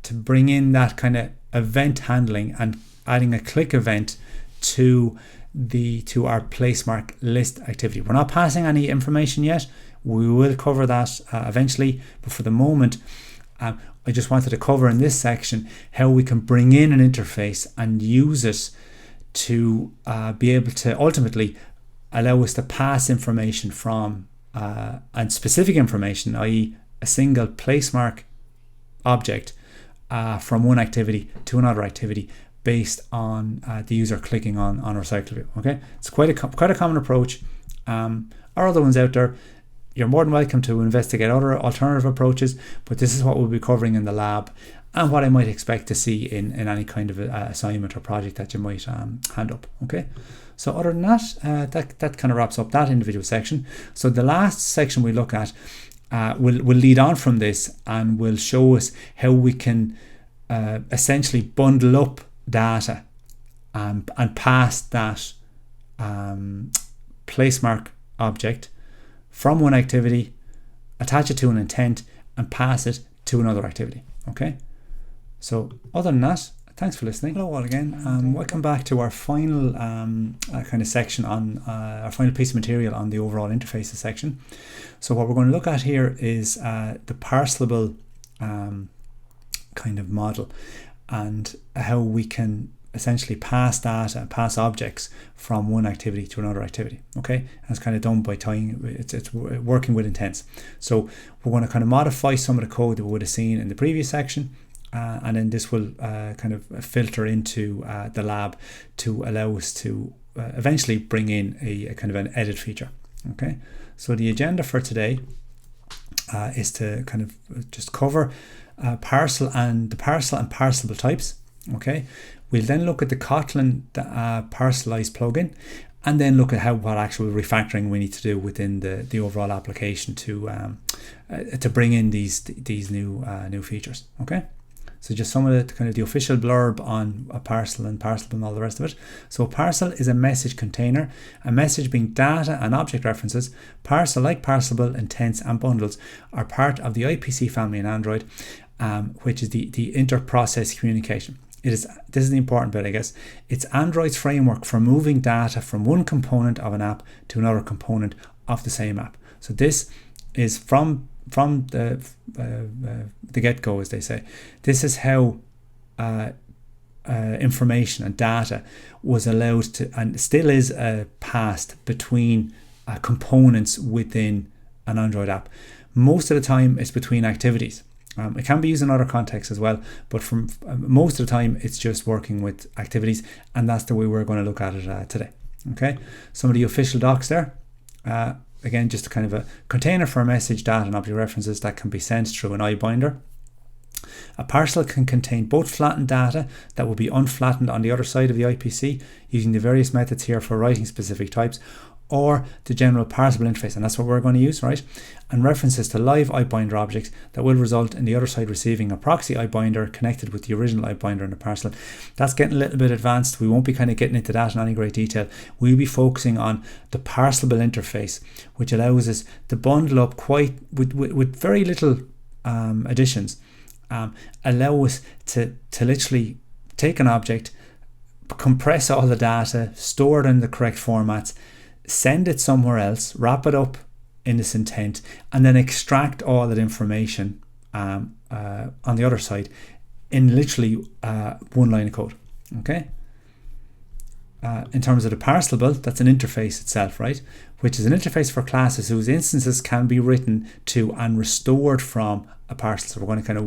to bring in that kind of event handling and adding a click event to our placemark list activity. We're not passing any information yet. We will cover that eventually, but for the moment, I just wanted to cover in this section how we can bring in an interface and use it to be able to ultimately allow us to pass information from and specific information, i.e. a single placemark object from one activity to another activity based on the user clicking on a recycle view. Okay, it's quite a common approach. Are other ones out there? You're more than welcome to investigate other alternative approaches, but this is what we'll be covering in the lab and what I might expect to see in any kind of assignment or project that you might hand up. Okay, so other than that, that kind of wraps up that individual section. So the last section we look at will lead on from this and will show us how we can essentially bundle up data and pass that placemark object from one activity, attach it to an intent, and pass it to another activity. Okay, so other than that, thanks for listening. Hello all again. Welcome back to our final kind of section on our final piece of material on the overall interfaces section. So what we're going to look at here is the parcelable kind of model and how we can essentially pass data, pass objects from one activity to another activity. Okay, and it's kind of done by tying, it's working with intents. So we're going to kind of modify some of the code that we would have seen in the previous section, and then this will kind of filter into the lab to allow us to eventually bring in a kind of an edit feature. Okay, so the agenda for today is to kind of just cover parcel and parcelable types. Okay, we'll then look at the Kotlin parcelize plugin, and then look at what actual refactoring we need to do within the overall application to bring in these new features. Okay, so just some of the official blurb on a parcel and parcelable and all the rest of it. So a parcel is a message container, a message being data and object references. Parcel, like parcelable, intents and bundles, are part of the IPC family in Android, which is the inter-process communication. This is the important bit, I guess. It's Android's framework for moving data from one component of an app to another component of the same app. So this is from the get-go, as they say. This is how information and data was allowed to, and still is, passed between components within an Android app. Most of the time, it's between activities. It can be used in other contexts as well, but from most of the time it's just working with activities, and that's the way we're going to look at it today. Okay, some of the official docs there. Again, just a kind of a container for a message, data and object references that can be sent through an iBinder. A parcel can contain both flattened data that will be unflattened on the other side of the IPC using the various methods here for writing specific types, or the general parseable interface, and that's what we're going to use, right? And references to live iBinder objects that will result in the other side receiving a proxy iBinder connected with the original iBinder in the parcel. That's getting a little bit advanced. We won't be kind of getting into that in any great detail. We'll be focusing on the parseable interface, which allows us to bundle up quite with very little additions, allow us to literally take an object, compress all the data, store it in the correct formats, send it somewhere else, wrap it up in this intent, and then extract all that information on the other side in literally one line of code. Okay. In terms of the parcel build, that's an interface itself, right? Which is an interface for classes whose instances can be written to and restored from a parcel. So we're going to kind of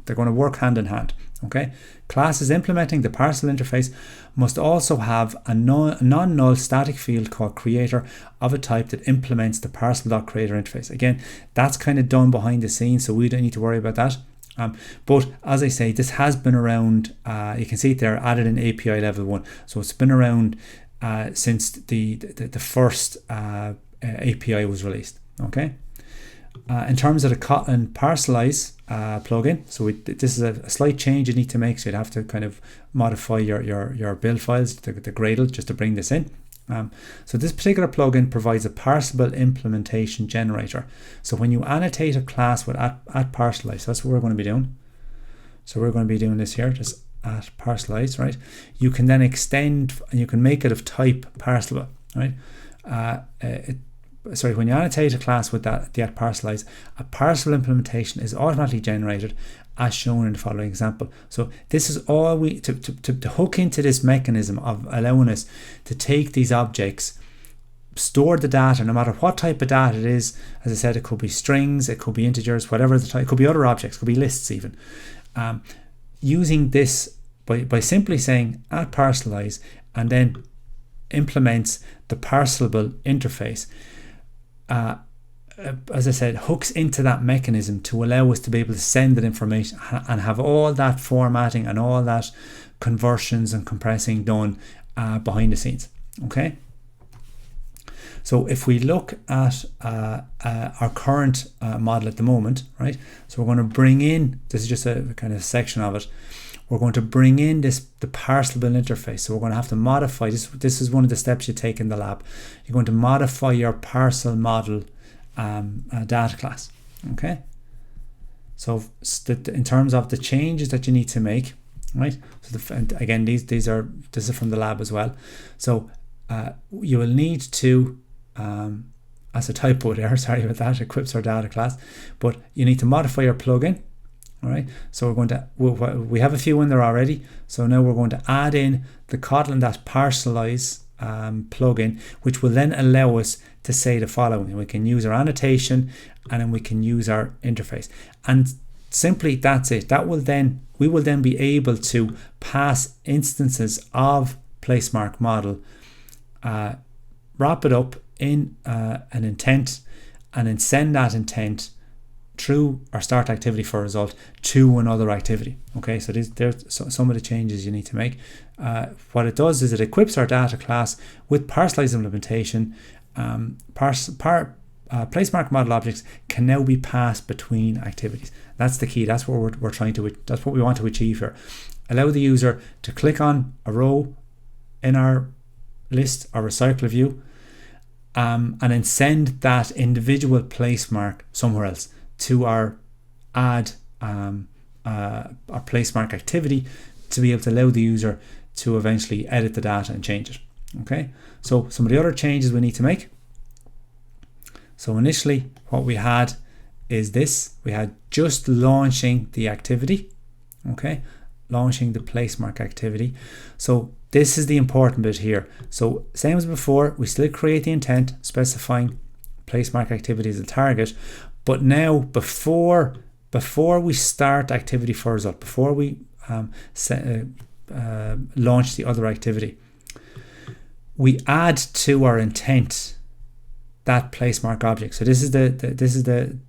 they're going to work hand in hand. Okay. Classes implementing the parcel interface must also have a non-null static field called creator of a type that implements the parcel.creator interface. Again, that's kind of done behind the scenes, so we don't need to worry about that. But as I say, this has been around, you can see it there, added in API level 1. So it's been around since the first API was released. Okay. In terms of the Kotlin parcelize plugin, so this is a slight change you need to make. So you'd have to kind of modify your build files, the Gradle, just to bring this in. So this particular plugin provides a parsable implementation generator. So when you annotate a class with at parcelize, that's what we're going to be doing. So we're going to be doing this here, just at parcelize, right? You can then extend and you can make it of type parcelable, right? When you annotate a class with the at parcelize, a parcel implementation is automatically generated as shown in the following example. So this is all we to hook into this mechanism of allowing us to take these objects, store the data, no matter what type of data it is. As I said, it could be strings, it could be integers, whatever the type, it could be other objects, it could be lists even. Using this by simply saying at parcelize and then implements the parcelable interface. As I said, hooks into that mechanism to allow us to be able to send that information and have all that formatting and all that conversions and compressing done behind the scenes. Okay. So if we look at our current model at the moment, right? So we're going to bring in, this is just a kind of section of it. We're going to bring in the parcelable interface. So we're going to have to modify this. This is one of the steps you take in the lab. You're going to modify your parcel model data class. Okay. So in terms of the changes that you need to make, right? So again, this is from the lab as well. So you will need to, as a typo there, sorry about that, equips our data class, but you need to modify your plugin. All right, so we have a few in there already. So now we're going to add in the Kotlin.parcelize plugin, which will then allow us to say the following. We can use our annotation and then we can use our interface. And simply that's it. We will then be able to pass instances of placemark model, wrap it up in an intent, and then send that intent through our start activity for result to another activity. Okay, so there's some of the changes you need to make. What it does is it equips our data class with parcelize implementation. Placemark model objects can now be passed between activities. That's the key. That's what we're trying to. That's what we want to achieve here. Allow the user to click on a row in our list or recycle view, and then send that individual placemark somewhere else to our add our placemark activity to be able to allow the user to eventually edit the data and change it. Okay, so some of the other changes we need to make. So initially what we had is this. We had just launching the activity. Okay, launching the placemark activity. So this is the important bit here. So same as before, we still create the intent specifying placemark activity as a target. But now, before we start activity for result, before we launch the other activity, we add to our intent that placemark object. So this is the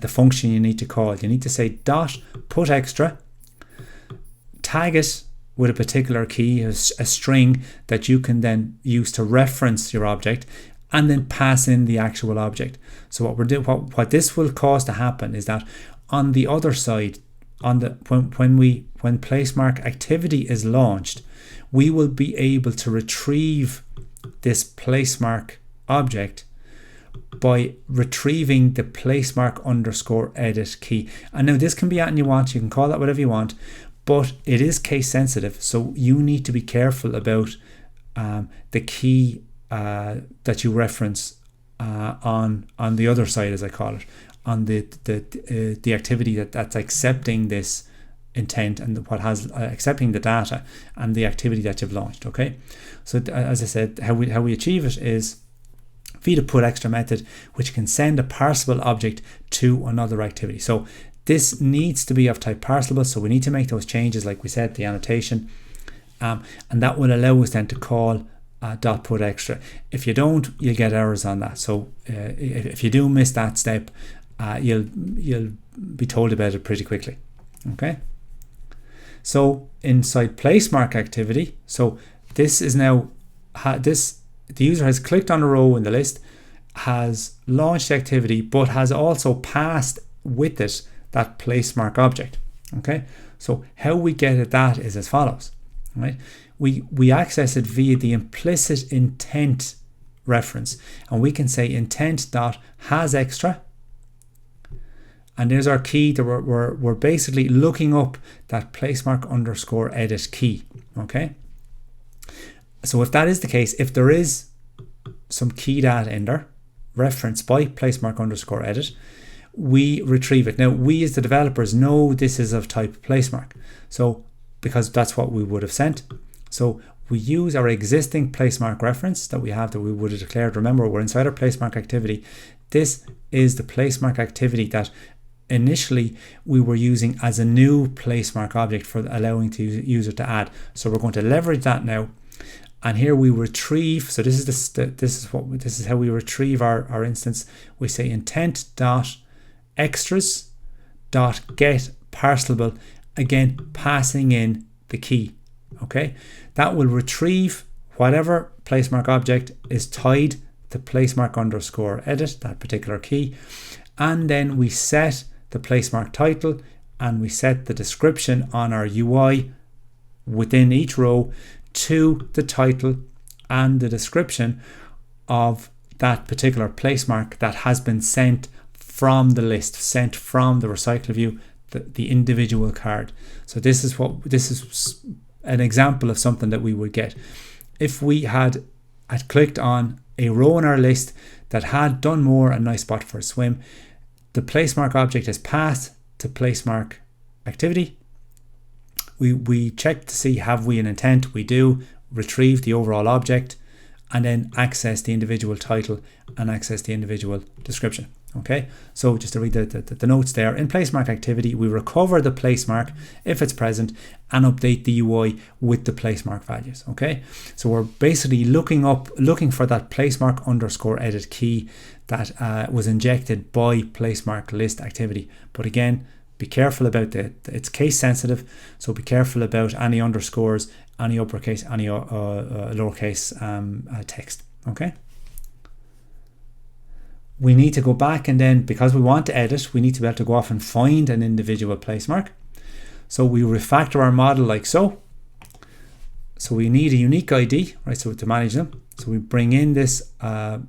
function you need to call. You need to say dot put extra, tag it with a particular key, a string that you can then use to reference your object, and then pass in the actual object. So what this will cause to happen is that on the other side, when placemark activity is launched, we will be able to retrieve this placemark object by retrieving the placemark _ edit key. And now this can be anything you want. You can call that whatever you want, but it is case sensitive, so you need to be careful about the key that you reference on the other side, as I call it, on the activity that's accepting this intent and what has accepting the data and the activity that you've launched. Okay, so as I said, how we achieve it is via the put extra method, which can send a parsable object to another activity. So this needs to be of type parsable, so we need to make those changes, like we said, the annotation, and that will allow us then to call dot put extra. If you don't, you'll get errors on that. So if you do miss that step, you'll be told about it pretty quickly. Okay. So inside placemark activity, so this is now the user has clicked on a row in the list, has launched the activity, but has also passed with it that placemark object. Okay. So how we get at that is as follows. Right. We access it via the implicit intent reference, and we can say intent dot has extra, and there's our key that we're basically looking up that placemark underscore edit key. Okay, so if that is the case, if there is some key data in there referenced by placemark underscore edit, we retrieve it. Now we as the developers know this is of type placemark, so because that's what we would have sent. So we use our existing placemark reference that we would have declared. Remember, we're inside our placemark activity. This is the placemark activity that initially we were using as a new placemark object for allowing the user to add. So we're going to leverage that now. And here we retrieve. So this is how we retrieve our instance. We say intent dot extras dot get parsable, again passing in the key. Okay, that will retrieve whatever placemark object is tied to placemark underscore edit, that particular key, and then we set the placemark title and we set the description on our UI within each row to the title and the description of that particular placemark that has been sent from the list, sent from the recycle view, the individual card. So this is an example of something that we would get if we had clicked on a row in our list that had done more, a nice spot for a swim. The placemark object is passed to placemark activity. We check to see have we an intent. We do. Retrieve the overall object and then access the individual title and access the individual description. Okay, so just to read the notes there, in placemark activity, we recover the placemark if it's present and update the UI with the placemark values. Okay, so we're basically looking for that placemark underscore edit key that was injected by placemark list activity. But again, be careful about it's case sensitive, so be careful about any underscores, any uppercase, any lowercase text. Okay. We need to go back, and then because we want to edit, we need to be able to go off and find an individual placemark. So we refactor our model like so. So we need a unique ID, right? So to manage them, so we bring in this a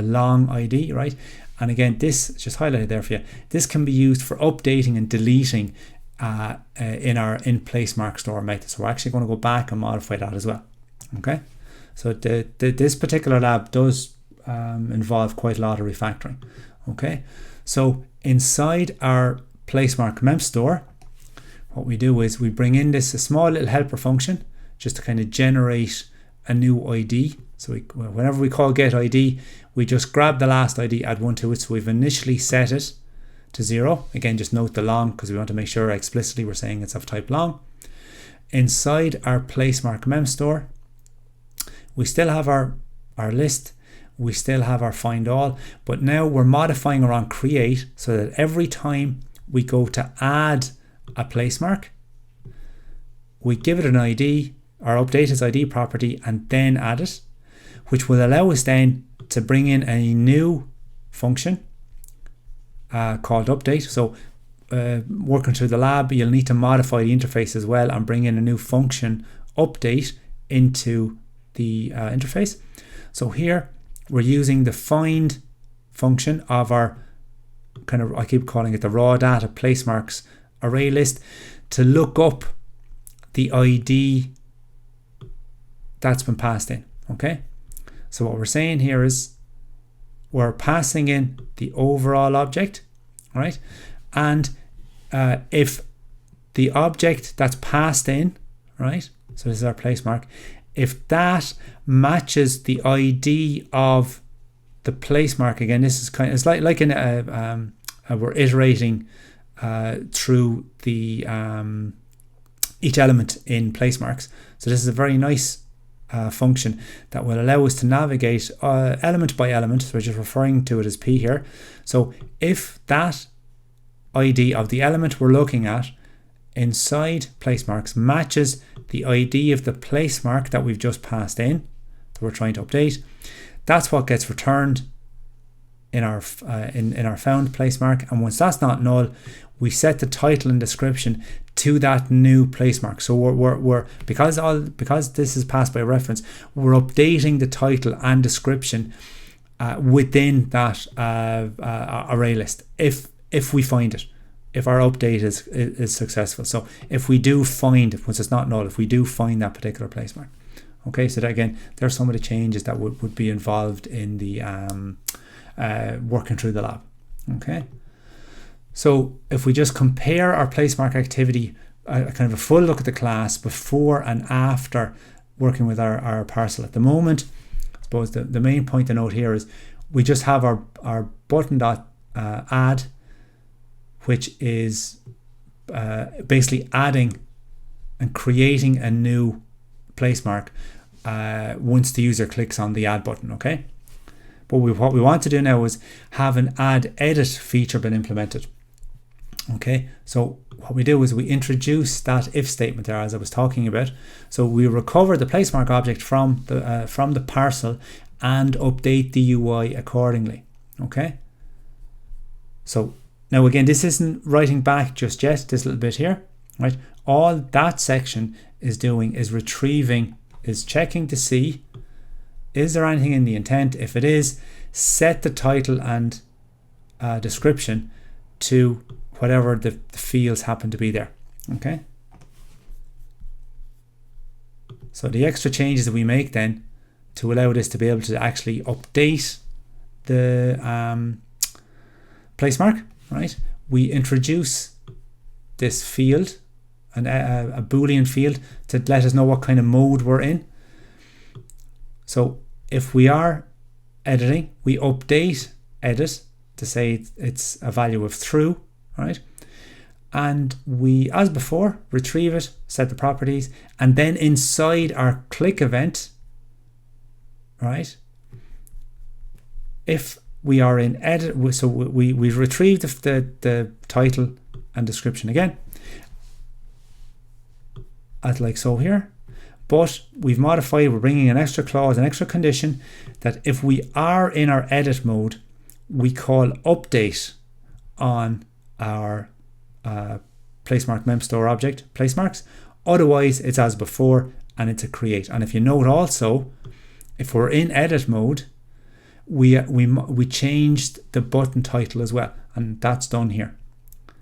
long ID, right? And again, this just highlighted there for you. This can be used for updating and deleting in our in placemark store method. So we're actually going to go back and modify that as well. Okay. So this particular lab does involve quite a lot of refactoring. Okay, so inside our placemark mem store, what we do is we bring in a small little helper function just to kind of generate a new ID. So whenever we call get ID, we just grab the last ID, add 1 to it. So we've initially set it to 0. Again, just note the long because we want to make sure explicitly we're saying it's of type long. Inside our placemark mem store, we still have our list. We still have our find all, but now we're modifying around create so that every time we go to add a placemark, we give it an ID or update its ID property and then add it, which will allow us then to bring in a new function called update. So working through the lab, you'll need to modify the interface as well and bring in a new function update into the interface. So here, we're using the find function of our I keep calling it the raw data placemarks array list to look up the ID that's been passed in. Okay, so what we're saying here is we're passing in the overall object, right? And if the object that's passed in, right, so this is our place mark, if that matches the ID of the place mark, again, this is kind of, it's like in we're iterating through the each element in place marks. So this is a very nice function that will allow us to navigate element by element. So we're just referring to it as P here. So if that ID of the element we're looking at inside place marks matches the ID of the place mark that we've just passed in, that we're trying to update, that's what gets returned in our in our found place mark. And once that's not null, we set the title and description to that new place mark. So we're because this is passed by reference, we're updating the title and description within that array list if we find it, if our update is successful. So if we do find, once it's not null, if we do find that particular place mark. Okay, so that, again, there's some of the changes that would be involved in the working through the lab. Okay, so if we just compare our place mark activity, kind of a full look at the class before and after working with our parcel. At the moment, I suppose the main point to note here is we just have our button.add, which is basically adding and creating a new place mark once the user clicks on the add button. Okay, but what we want to do now is have an add edit feature been implemented. Okay, so what we do is we introduce that if statement there, as I was talking about. So we recover the place mark object from the parcel and update the UI accordingly. Okay, so now again, this isn't writing back just yet, this little bit here, right? All that section is doing is retrieving, is checking to see, is there anything in the intent? If it is, set the title and description to whatever the fields happen to be there. Okay, so the extra changes that we make then to allow this to be able to actually update the place mark, right? We introduce this field, a Boolean field, to let us know what kind of mode we're in. So if we are editing, we update edit to say it's a value of true, right? And we, as before, retrieve it, set the properties, and then inside our click event, right, if we are in edit, so we retrieve the title and description again, as like so here, but we've modified, we're bringing an extra clause, an extra condition, that if we are in our edit mode, we call update on our placemark memstore object placemarks. Otherwise it's as before and it's a create. And if you note also, if we're in edit mode, we changed the button title as well, and that's done here.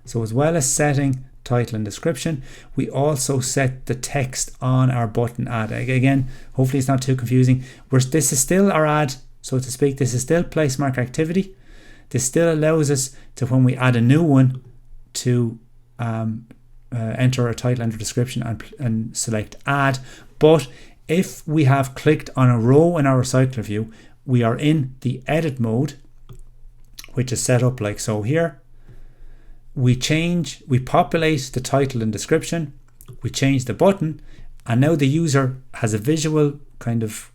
So as well as setting title and description, we also set the text on our button add. Again, hopefully it's not too confusing. This is still our add, so to speak. This is still placemark activity. This still allows us to, when we add a new one, to enter a title, enter description, and select add. But if we have clicked on a row in our recycler view, we are in the edit mode, which is set up like so here. We populate the title and description, we change the button, and now the user has a visual kind of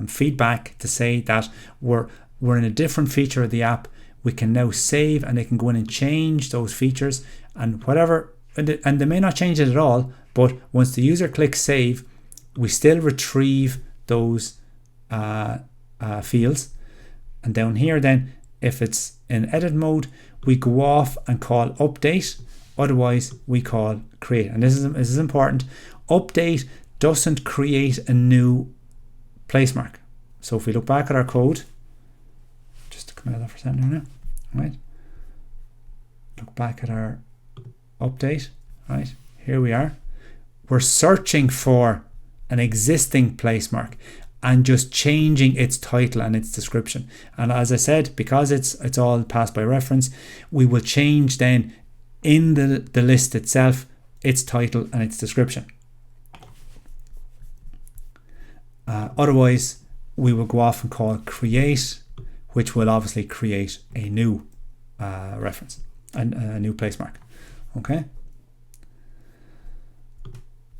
feedback to say that we're in a different feature of the app. We can now save, and they can go in and change those features and whatever, and they may not change it at all, but once the user clicks save, we still retrieve those fields. And down here then, if it's in edit mode, we go off and call update, otherwise we call create. And this is important. Update doesn't create a new placemark. So if we look back at our code, just to come out of that for a second now, right? Look back at our update, right? Here we are. we're searching for an existing place mark and just changing its title and its description. And as I said, because it's all passed by reference, we will change then in the list itself its title and its description. Otherwise, we will go off and call create, which will obviously create a new reference, a new place mark. Okay.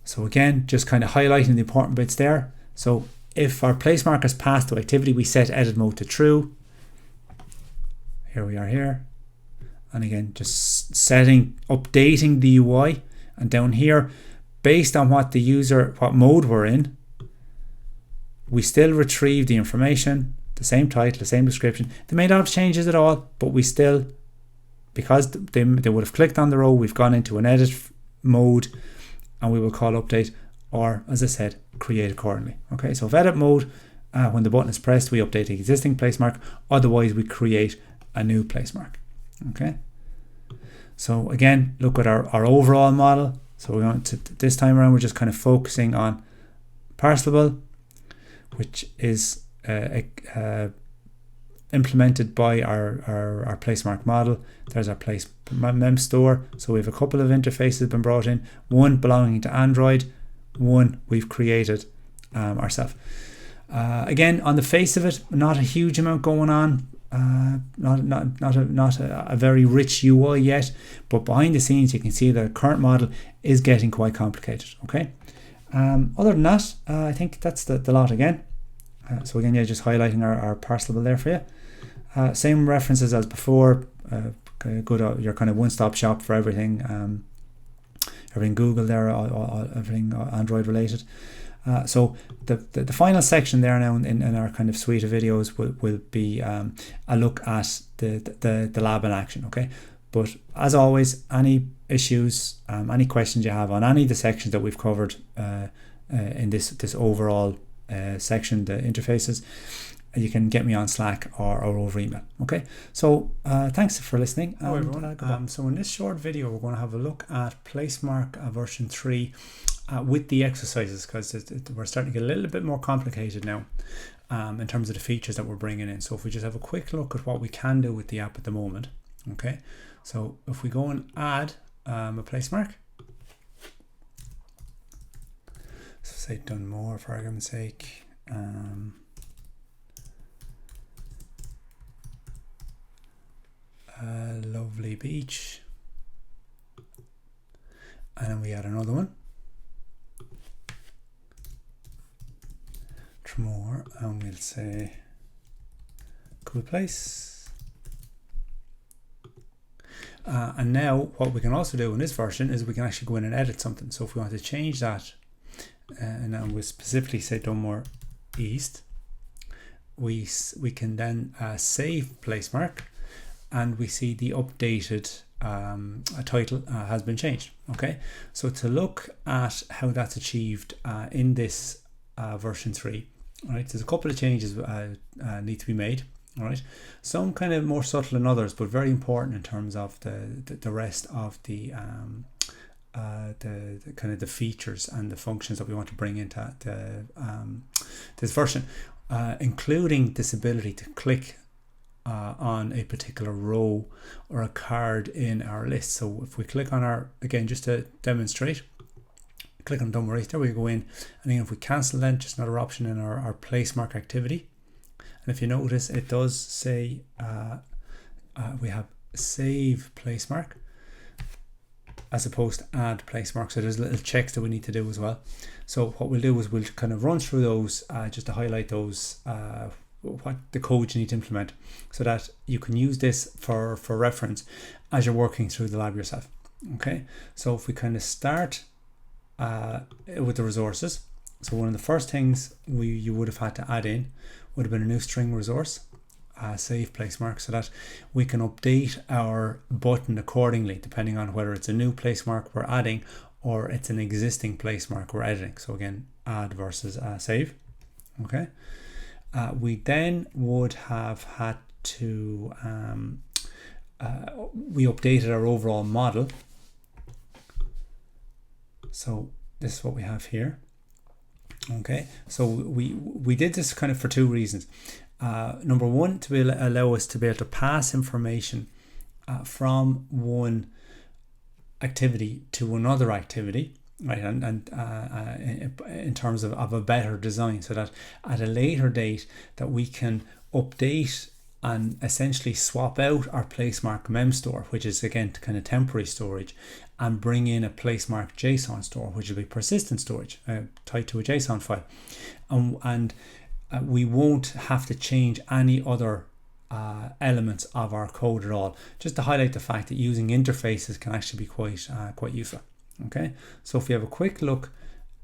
So again, just kind of highlighting the important bits there. So if our place mark has passed to activity, we set edit mode to true. Here we are here. And again, just updating the UI. And down here, based on what mode we're in, we still retrieve the information, the same title, the same description. They may not have changes at all, but we still, because they would have clicked on the row, we've gone into an edit mode, and we will call update, or as I said, create accordingly. Okay, so if edit mode, when the button is pressed, we update the existing place mark. Otherwise, we create a new place mark. Okay. So again, look at our overall model. So we want to, this time around, we're just kind of focusing on parcelable, which is implemented by our place mark model. There's our place mem store. So we have a couple of interfaces been brought in, one belonging to Android, one we've created ourselves. Again, on the face of it, not a huge amount going on. Not a very rich UI yet, but behind the scenes you can see that the current model is getting quite complicated. Okay. Other than that, I think that's the lot again. So again, yeah, just highlighting our parcelable there for you. Same references as before. Good, your kind of one-stop shop for everything. Everything Google there, everything Android related. So the final section there now in our kind of suite of videos will be a look at the lab in action. Okay, but as always, any issues, any questions you have on any of the sections that we've covered in this overall section, the interfaces, you can get me on Slack or over email. Okay, so thanks for listening. Hello everyone. So in this short video, we're going to have a look at Placemark version 3 with the exercises, because we're starting to get a little bit more complicated now in terms of the features that we're bringing in. So if we just have a quick look at what we can do with the app at the moment. Okay, so if we go and add a Placemark, so say done more for argument's sake. Lovely beach, and then we add another one, more, and we'll say cool place. And now what we can also do in this version is we can actually go in and edit something. So if we want to change that, and now we specifically say Dunmore East, we can then save Placemark, and we see the updated title has been changed. Okay, so to look at how that's achieved in this version 3, all right, there's a couple of changes need to be made. All right, some kind of more subtle than others, but very important in terms of the rest of the kind of the features and the functions that we want to bring into this version, including this ability to click on a particular row or a card in our list. So if we click on our, again, just to demonstrate, click on Dunmore East, there we go in, and then if we cancel that, just another option in our Placemark activity. And if you notice, it does say we have save Placemark as opposed to add Placemark. So there's little checks that we need to do as well. So what we'll do is we'll kind of run through those just to highlight those what the code you need to implement, so that you can use this for reference as you're working through the lab yourself. Okay, so if we kind of start with the resources, so one of the first things you would have had to add in would have been a new string resource, save Placemark, so that we can update our button accordingly depending on whether it's a new Placemark we're adding or it's an existing Placemark we're editing. So again, add versus save. Okay, we then would have had to we updated our overall model. So this is what we have here. Okay, so we did this kind of for two reasons. Number one, to allow us to be able to pass information from one activity to another activity, right? And in terms of a better design, so that at a later date that we can update and essentially swap out our placemark memstore, which is again kind of temporary storage, and bring in a placemark JSON store, which will be persistent storage tied to a JSON file, and we won't have to change any other elements of our code at all. Just to highlight the fact that using interfaces can actually be quite useful. Okay, so if we have a quick look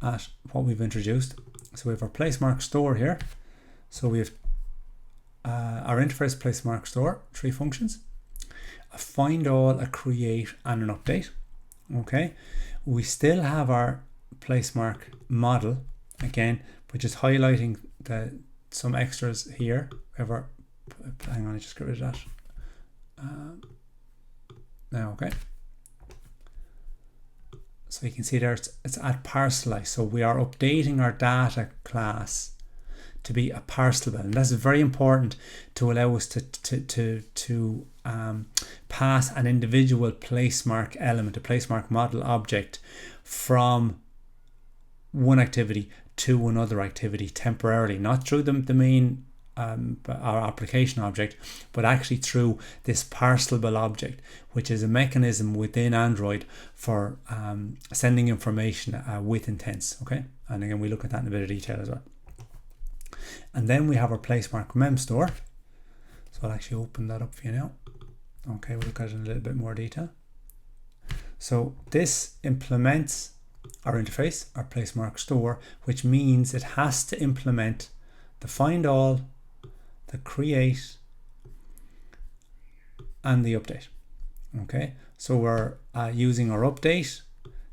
at what we've introduced, so we have our placemark store here. So we have our interface placemark store, 3 functions: a find all, a create, and an update. Okay, we still have our placemark model again, which is highlighting some extras here. Hang on, I just got rid of that. Now, okay. So you can see there it's at parcelize. So we are updating our data class to be a parcelable, and that's very important to allow us to pass an individual placemark element, a placemark model object, from one activity to another activity temporarily, not through the main our application object, but actually through this parcelable object, which is a mechanism within Android for sending information with intents. Okay, and again we look at that in a bit of detail as well. And then we have our placemark memstore. So I'll actually open that up for you now. Okay, we'll look at it in a little bit more detail. So this implements our interface, our placemark store, which means it has to implement the find all, the create, and the update. Okay, so we're using our update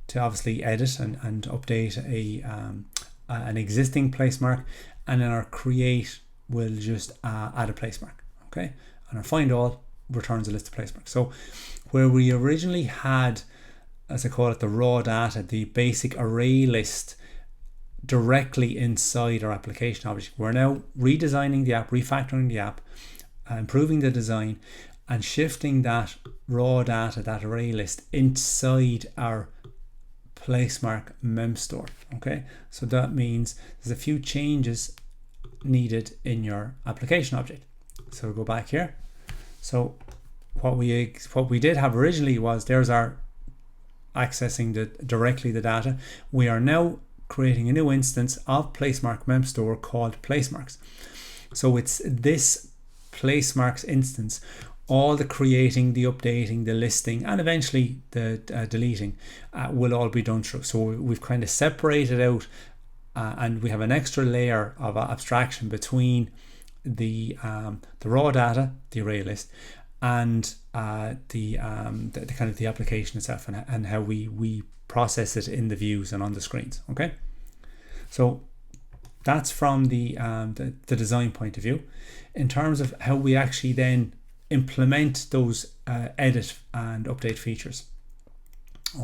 to obviously edit and update an existing placemark, and then our create will just add a placemark. Okay, and our find all returns a list of placemarks. So where we originally had, as I call it, the raw data, the basic array list directly inside our application object, we're now redesigning the app, refactoring the app, improving the design, and shifting that raw data, that array list, inside our placemark memstore. Okay, so that means there's a few changes needed in your application object. So we'll go back here. So what we did have originally was, there's our accessing directly the data. We are now creating a new instance of placemark memstore called placemarks. So it's this placemarks instance, all the creating, the updating, the listing, and eventually the deleting will all be done through. So we've kind of separated out and we have an extra layer of abstraction between the raw data, the array list, and the kind of the application itself, and how we process it in the views and on the screens. Okay, so that's from the design point of view. In terms of how we actually then implement those edit and update features.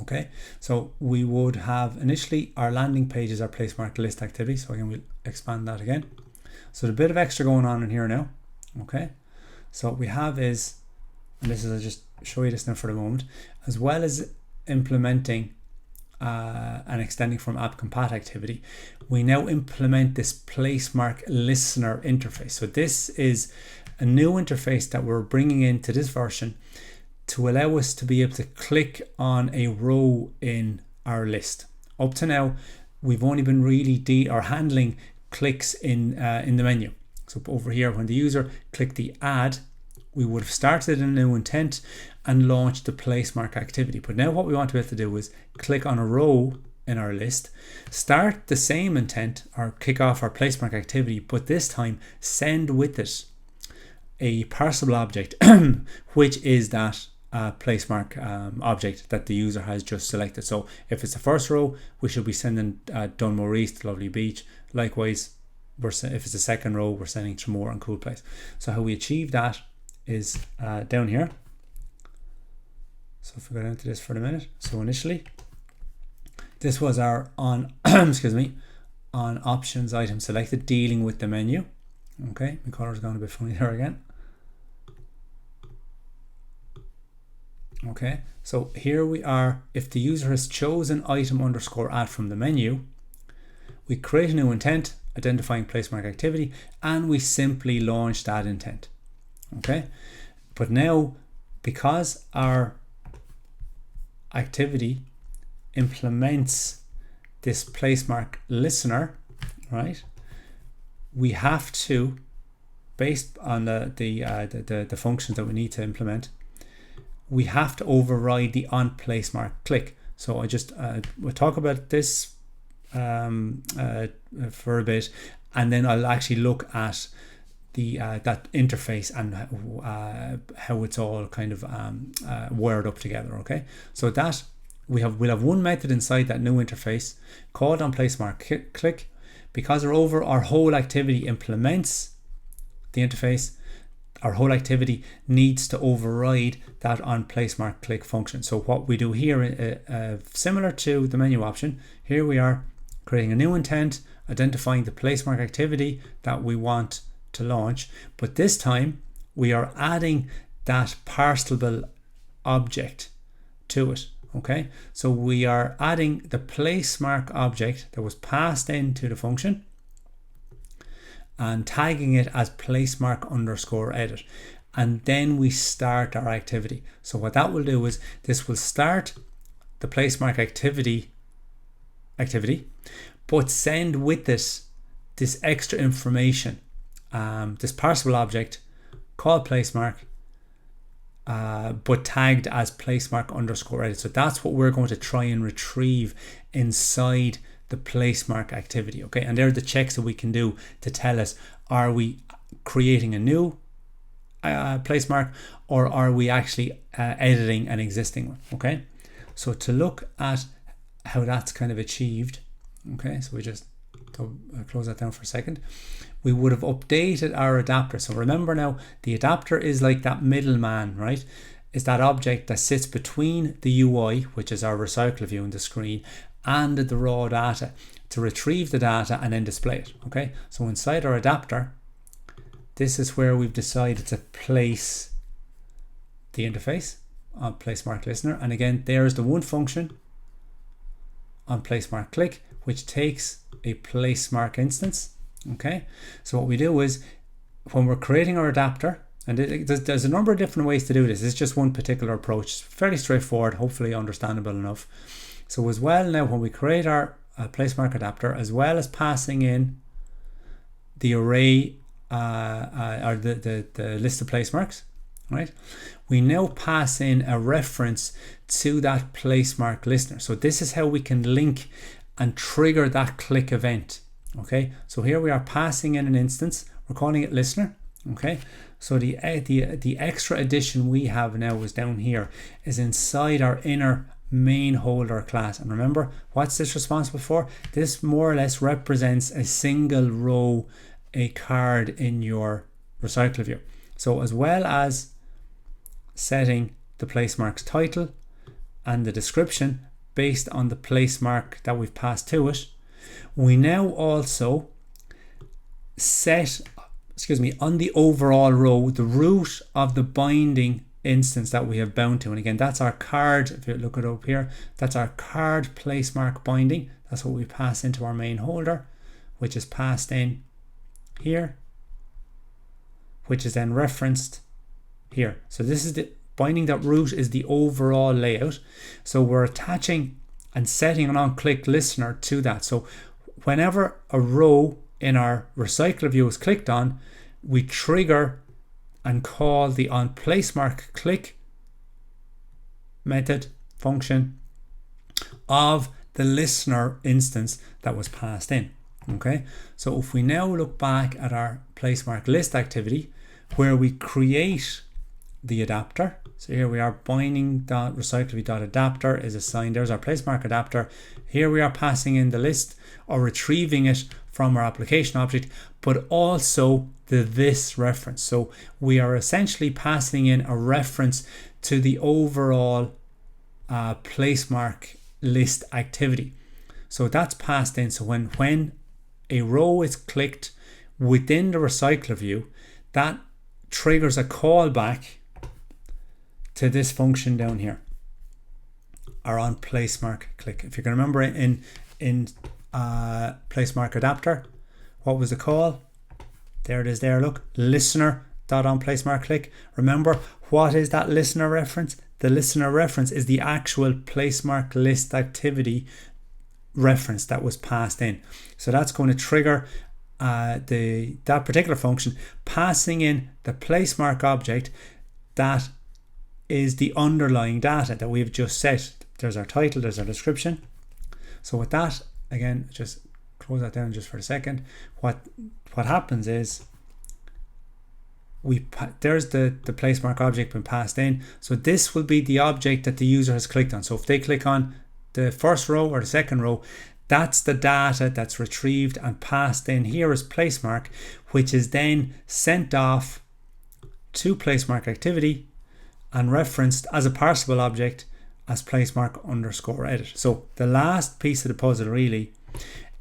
Okay, so we would have initially our landing page is our placemark list activity. So again, we'll expand that again. So there's a bit of extra going on in here now. Okay, so what we have is, and this is, I'll just show you this now for the moment, as well as implementing and extending from app compat activity, we now implement this placemark listener interface. So this is a new interface that we're bringing into this version to allow us to be able to click on a row in our list. Up to now, we've only been really handling clicks in the menu. So over here, when the user clicked the add, we would have started a new intent and launched the placemark activity. But now what we want to be able to do is click on a row in our list, start the same intent, or kick off our placemark activity, but this time send with it a parseable object, which is that placemark object that the user has just selected. So if it's the first row, we should be sending Dun Maurice to Lovely Beach. Likewise, if it's the second row, we're sending Tremor and Cool Place. So how we achieve that is down here. So if we go down to this for a minute, so initially This was our on excuse me, on options item selected, dealing with the menu. Okay, my color's gone a bit funny there again. Okay, so here we are. If the user has chosen item underscore add from the menu, we create a new intent, identifying placemark activity, and we simply launch that intent. Okay, but now because our activity implements this placemark listener, right, we have to, based on the functions that we need to implement, we have to override the on placemark click. So I just we'll talk about this for a bit, and then I'll actually look at the that interface and how it's all kind of wired up together. Okay, so that we'll have one method inside that new interface called on placemark click. Because our whole activity implements the interface, our whole activity needs to override that on placemark click function. So what we do here, similar to the menu option, here we are creating a new intent, identifying the placemark activity that we want to launch, but this time we are adding that parsable object to it. Okay, so we are adding the placemark object that was passed into the function and tagging it as placemark underscore edit, and then we start our activity. So what that will do is this will start the placemark activity, but send with this extra information, this parsable object called placemark, but tagged as placemark underscore edit. So that's what we're going to try and retrieve inside the placemark activity. Okay, and they're the checks that we can do to tell us, are we creating a new placemark, or are we actually editing an existing one? Okay, so to look at how that's kind of achieved, okay, so we just close that down for a second. We would have updated our adapter. So remember now, the adapter is like that middleman, right? Is that object that sits between the UI, which is our recycle view in the screen, and the raw data to retrieve the data and then display it. Okay, so inside our adapter, this is where we've decided to place the interface on placemark listener. And again, there's the one function on placemark click, which takes a placemark instance. Okay, so what we do is when we're creating our adapter, and there's a number of different ways to do this. It's just one particular approach, fairly straightforward, hopefully understandable enough. So as well, now when we create our placemark adapter, as well as passing in the array or the list of placemarks, right, we now pass in a reference to that placemark listener. So this is how we can link and trigger that click event. Okay, so here we are passing in an instance, we're calling it listener. Okay, so the extra addition we have now is down here, is inside our inner main holder class. And remember, what's this responsible for? This more or less represents a single row, a card in your recycle view. So as well as setting the placemark's title and the description based on the placemark that we've passed to it, we now also set, on the overall row, the root of the binding instance that we have bound to. And again, that's our card. If you look it up here, that's our card placemark binding. That's what we pass into our main holder, which is passed in here, which is then referenced here. So this is the binding.root is the overall layout. So we're attaching and setting an on-click listener to that. So whenever a row in our recycler view is clicked on, we trigger and call the on placemark click method function of the listener instance that was passed in. Okay, so if we now look back at our placemark list activity where we create the adapter, so here we are, binding.recycler.adapter is assigned, there's our placemark adapter. Here we are passing in the list or retrieving it from our application object, but also the this reference. So we are essentially passing in a reference to the overall placemark list activity. So that's passed in. So when a row is clicked within the recycler view, that triggers a callback to this function down here, or on placemark click. If you can remember in placemark adapter, what was the call? There it is there, look, listener dot on placemark click. Remember, what is that listener reference? The listener reference is the actual placemark list activity reference that was passed in. So that's going to trigger that particular function, passing in the placemark object that is the underlying data that we've just set. There's our title, there's our description. So with that, again, just close that down just for a second. What happens is there's the placemark object been passed in. So this will be the object that the user has clicked on. So if they click on the first row or the second row, that's the data that's retrieved and passed in here as placemark, which is then sent off to placemark activity and referenced as a parsable object as placemark underscore edit. So the last piece of the puzzle really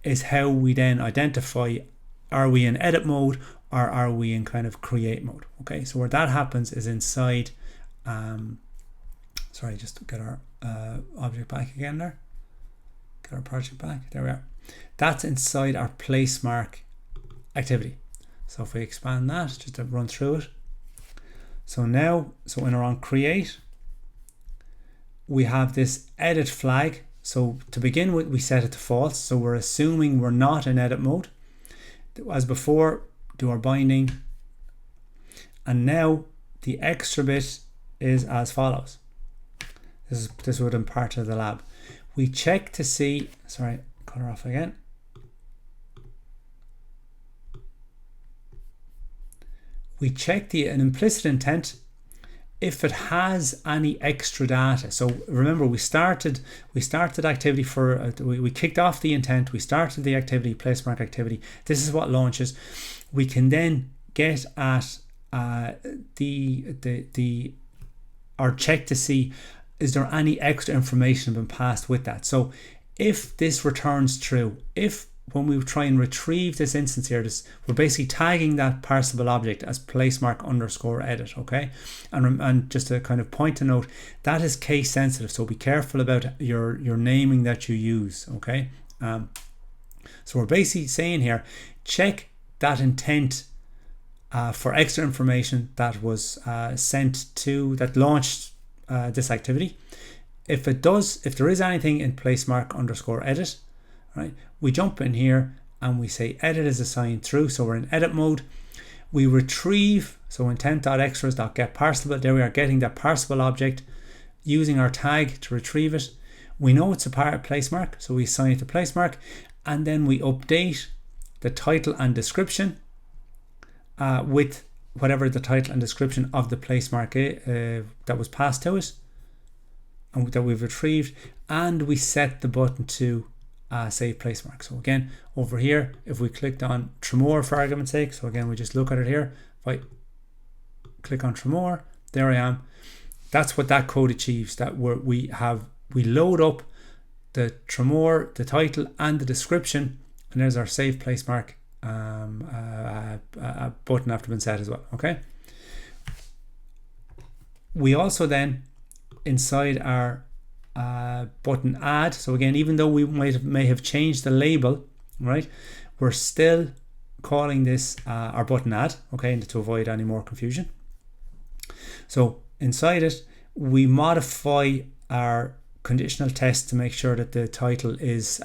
is how we then identify, are we in edit mode or are we in kind of create mode? Okay, so where that happens is inside, sorry, just to get our object back again there. Get our project back, there we are. That's inside our placemark activity. So if we expand that, just to run through it. So now, so when we're on create, we have this edit flag. So to begin with, we set it to false. So we're assuming we're not in edit mode. As before, do our binding. And now the extra bit is as follows. This would impart to the lab. We check to see, sorry, color off again. We check an implicit intent if it has any extra data. So remember, we started activity for we kicked off the intent, we started the activity, placemark activity. This is what launches. We can then get at or check to see, is there any extra information been passed with that? So if this returns true, if when we try and retrieve this instance here, we're basically tagging that parsable object as placemark underscore edit, okay? And just a kind of point to note, that is case sensitive, so be careful about your naming that you use, okay? So we're basically saying here, check that intent for extra information that was that launched this activity. If there is anything in placemark underscore edit, right, we jump in here and we say edit is assigned true, so we're in edit mode. We retrieve, so intent.extras.getParsable, there we are getting that parsable object using our tag to retrieve it. We know it's a part of placemark, so we assign it to placemark, and then we update the title and description with whatever the title and description of the placemark that was passed to it and that we've retrieved, and we set the button to save placemark. So again, over here, if we clicked on Tremor for argument's sake, so again, we just look at it here. If I click on Tremor, there I am. That's what that code achieves. That we load up the Tremor, the title, and the description, and there's our save placemark button after been set as well. Okay. We also then inside our button add. So again, even though we may have changed the label, right, we're still calling this our button add, okay, and to avoid any more confusion. So inside it, we modify our conditional test to make sure that the title is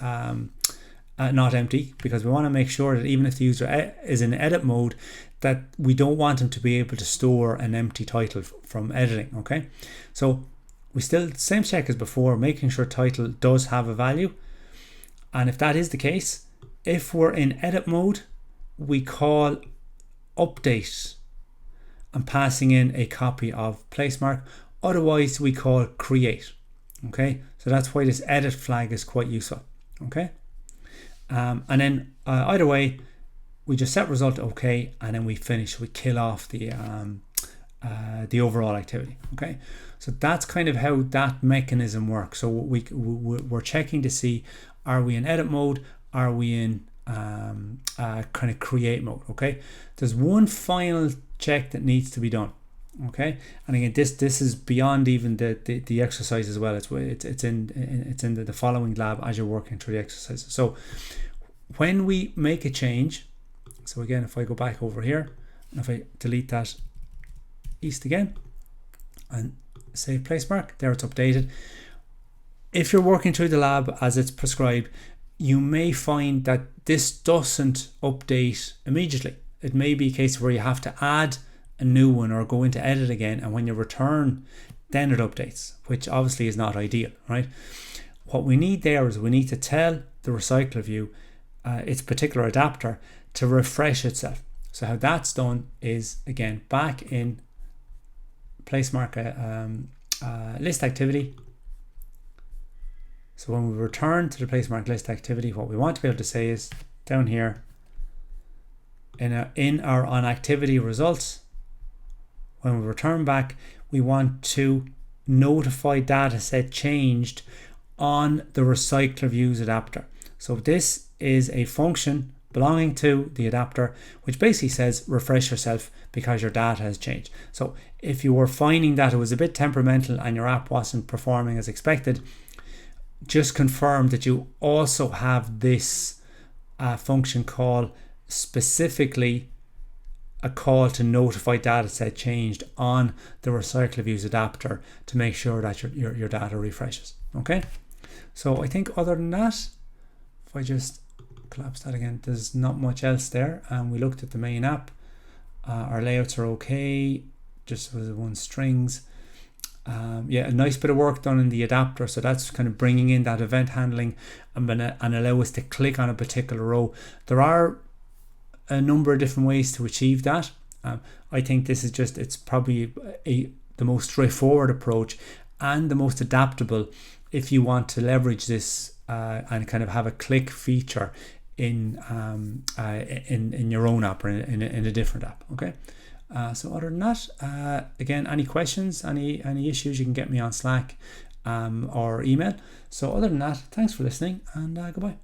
not empty, because we want to make sure that even if the user is in edit mode, that we don't want them to be able to store an empty title from editing. Okay, so we still same check as before, making sure title does have a value, and if that is the case, if we're in edit mode, we call update and passing in a copy of placemark. Otherwise, we call create. Okay, so that's why this edit flag is quite useful. Okay, and then either way, we just set result okay, and then we finish. We kill off the the overall activity. Okay, so that's kind of how that mechanism works. So we're checking to see, are we in edit mode, are we in kind of create mode. Okay, there's one final check that needs to be done. Okay, and again, this is beyond even the exercise as well. It's in the following lab as you're working through the exercises. So when we make a change, so again, if I go back over here and if I delete that east again and save place mark, there it's updated. If you're working through the lab as it's prescribed, you may find that this doesn't update immediately. It may be a case where you have to add a new one or go into edit again, and when you return, then it updates, which obviously is not ideal, right? What we need there is we need to tell the recycler view, its particular adapter, to refresh itself. So how that's done is, again, back in place marker list activity. So when we return to the place mark list activity, what we want to be able to say is down here in our on activity results, when we return back, we want to notify data set changed on the recycler views adapter. So this is a function belonging to the adapter, which basically says refresh yourself because your data has changed. So if you were finding that it was a bit temperamental and your app wasn't performing as expected, just confirm that you also have this function call, specifically a call to notify data set changed on the recycler views adapter to make sure that your data refreshes. Okay, so I think other than that, if I just collapse that again, there's not much else there. And we looked at the main app. Our layouts are okay, just with one strings. Yeah, a nice bit of work done in the adapter. So that's kind of bringing in that event handling and allow us to click on a particular row. There are a number of different ways to achieve that. I think this is just, it's probably the most straightforward approach and the most adaptable if you want to leverage this and kind of have a click feature in your own app or in a different app. Okay. So other than that, again, any questions, any issues, you can get me on Slack or email. So other than that, thanks for listening, and goodbye.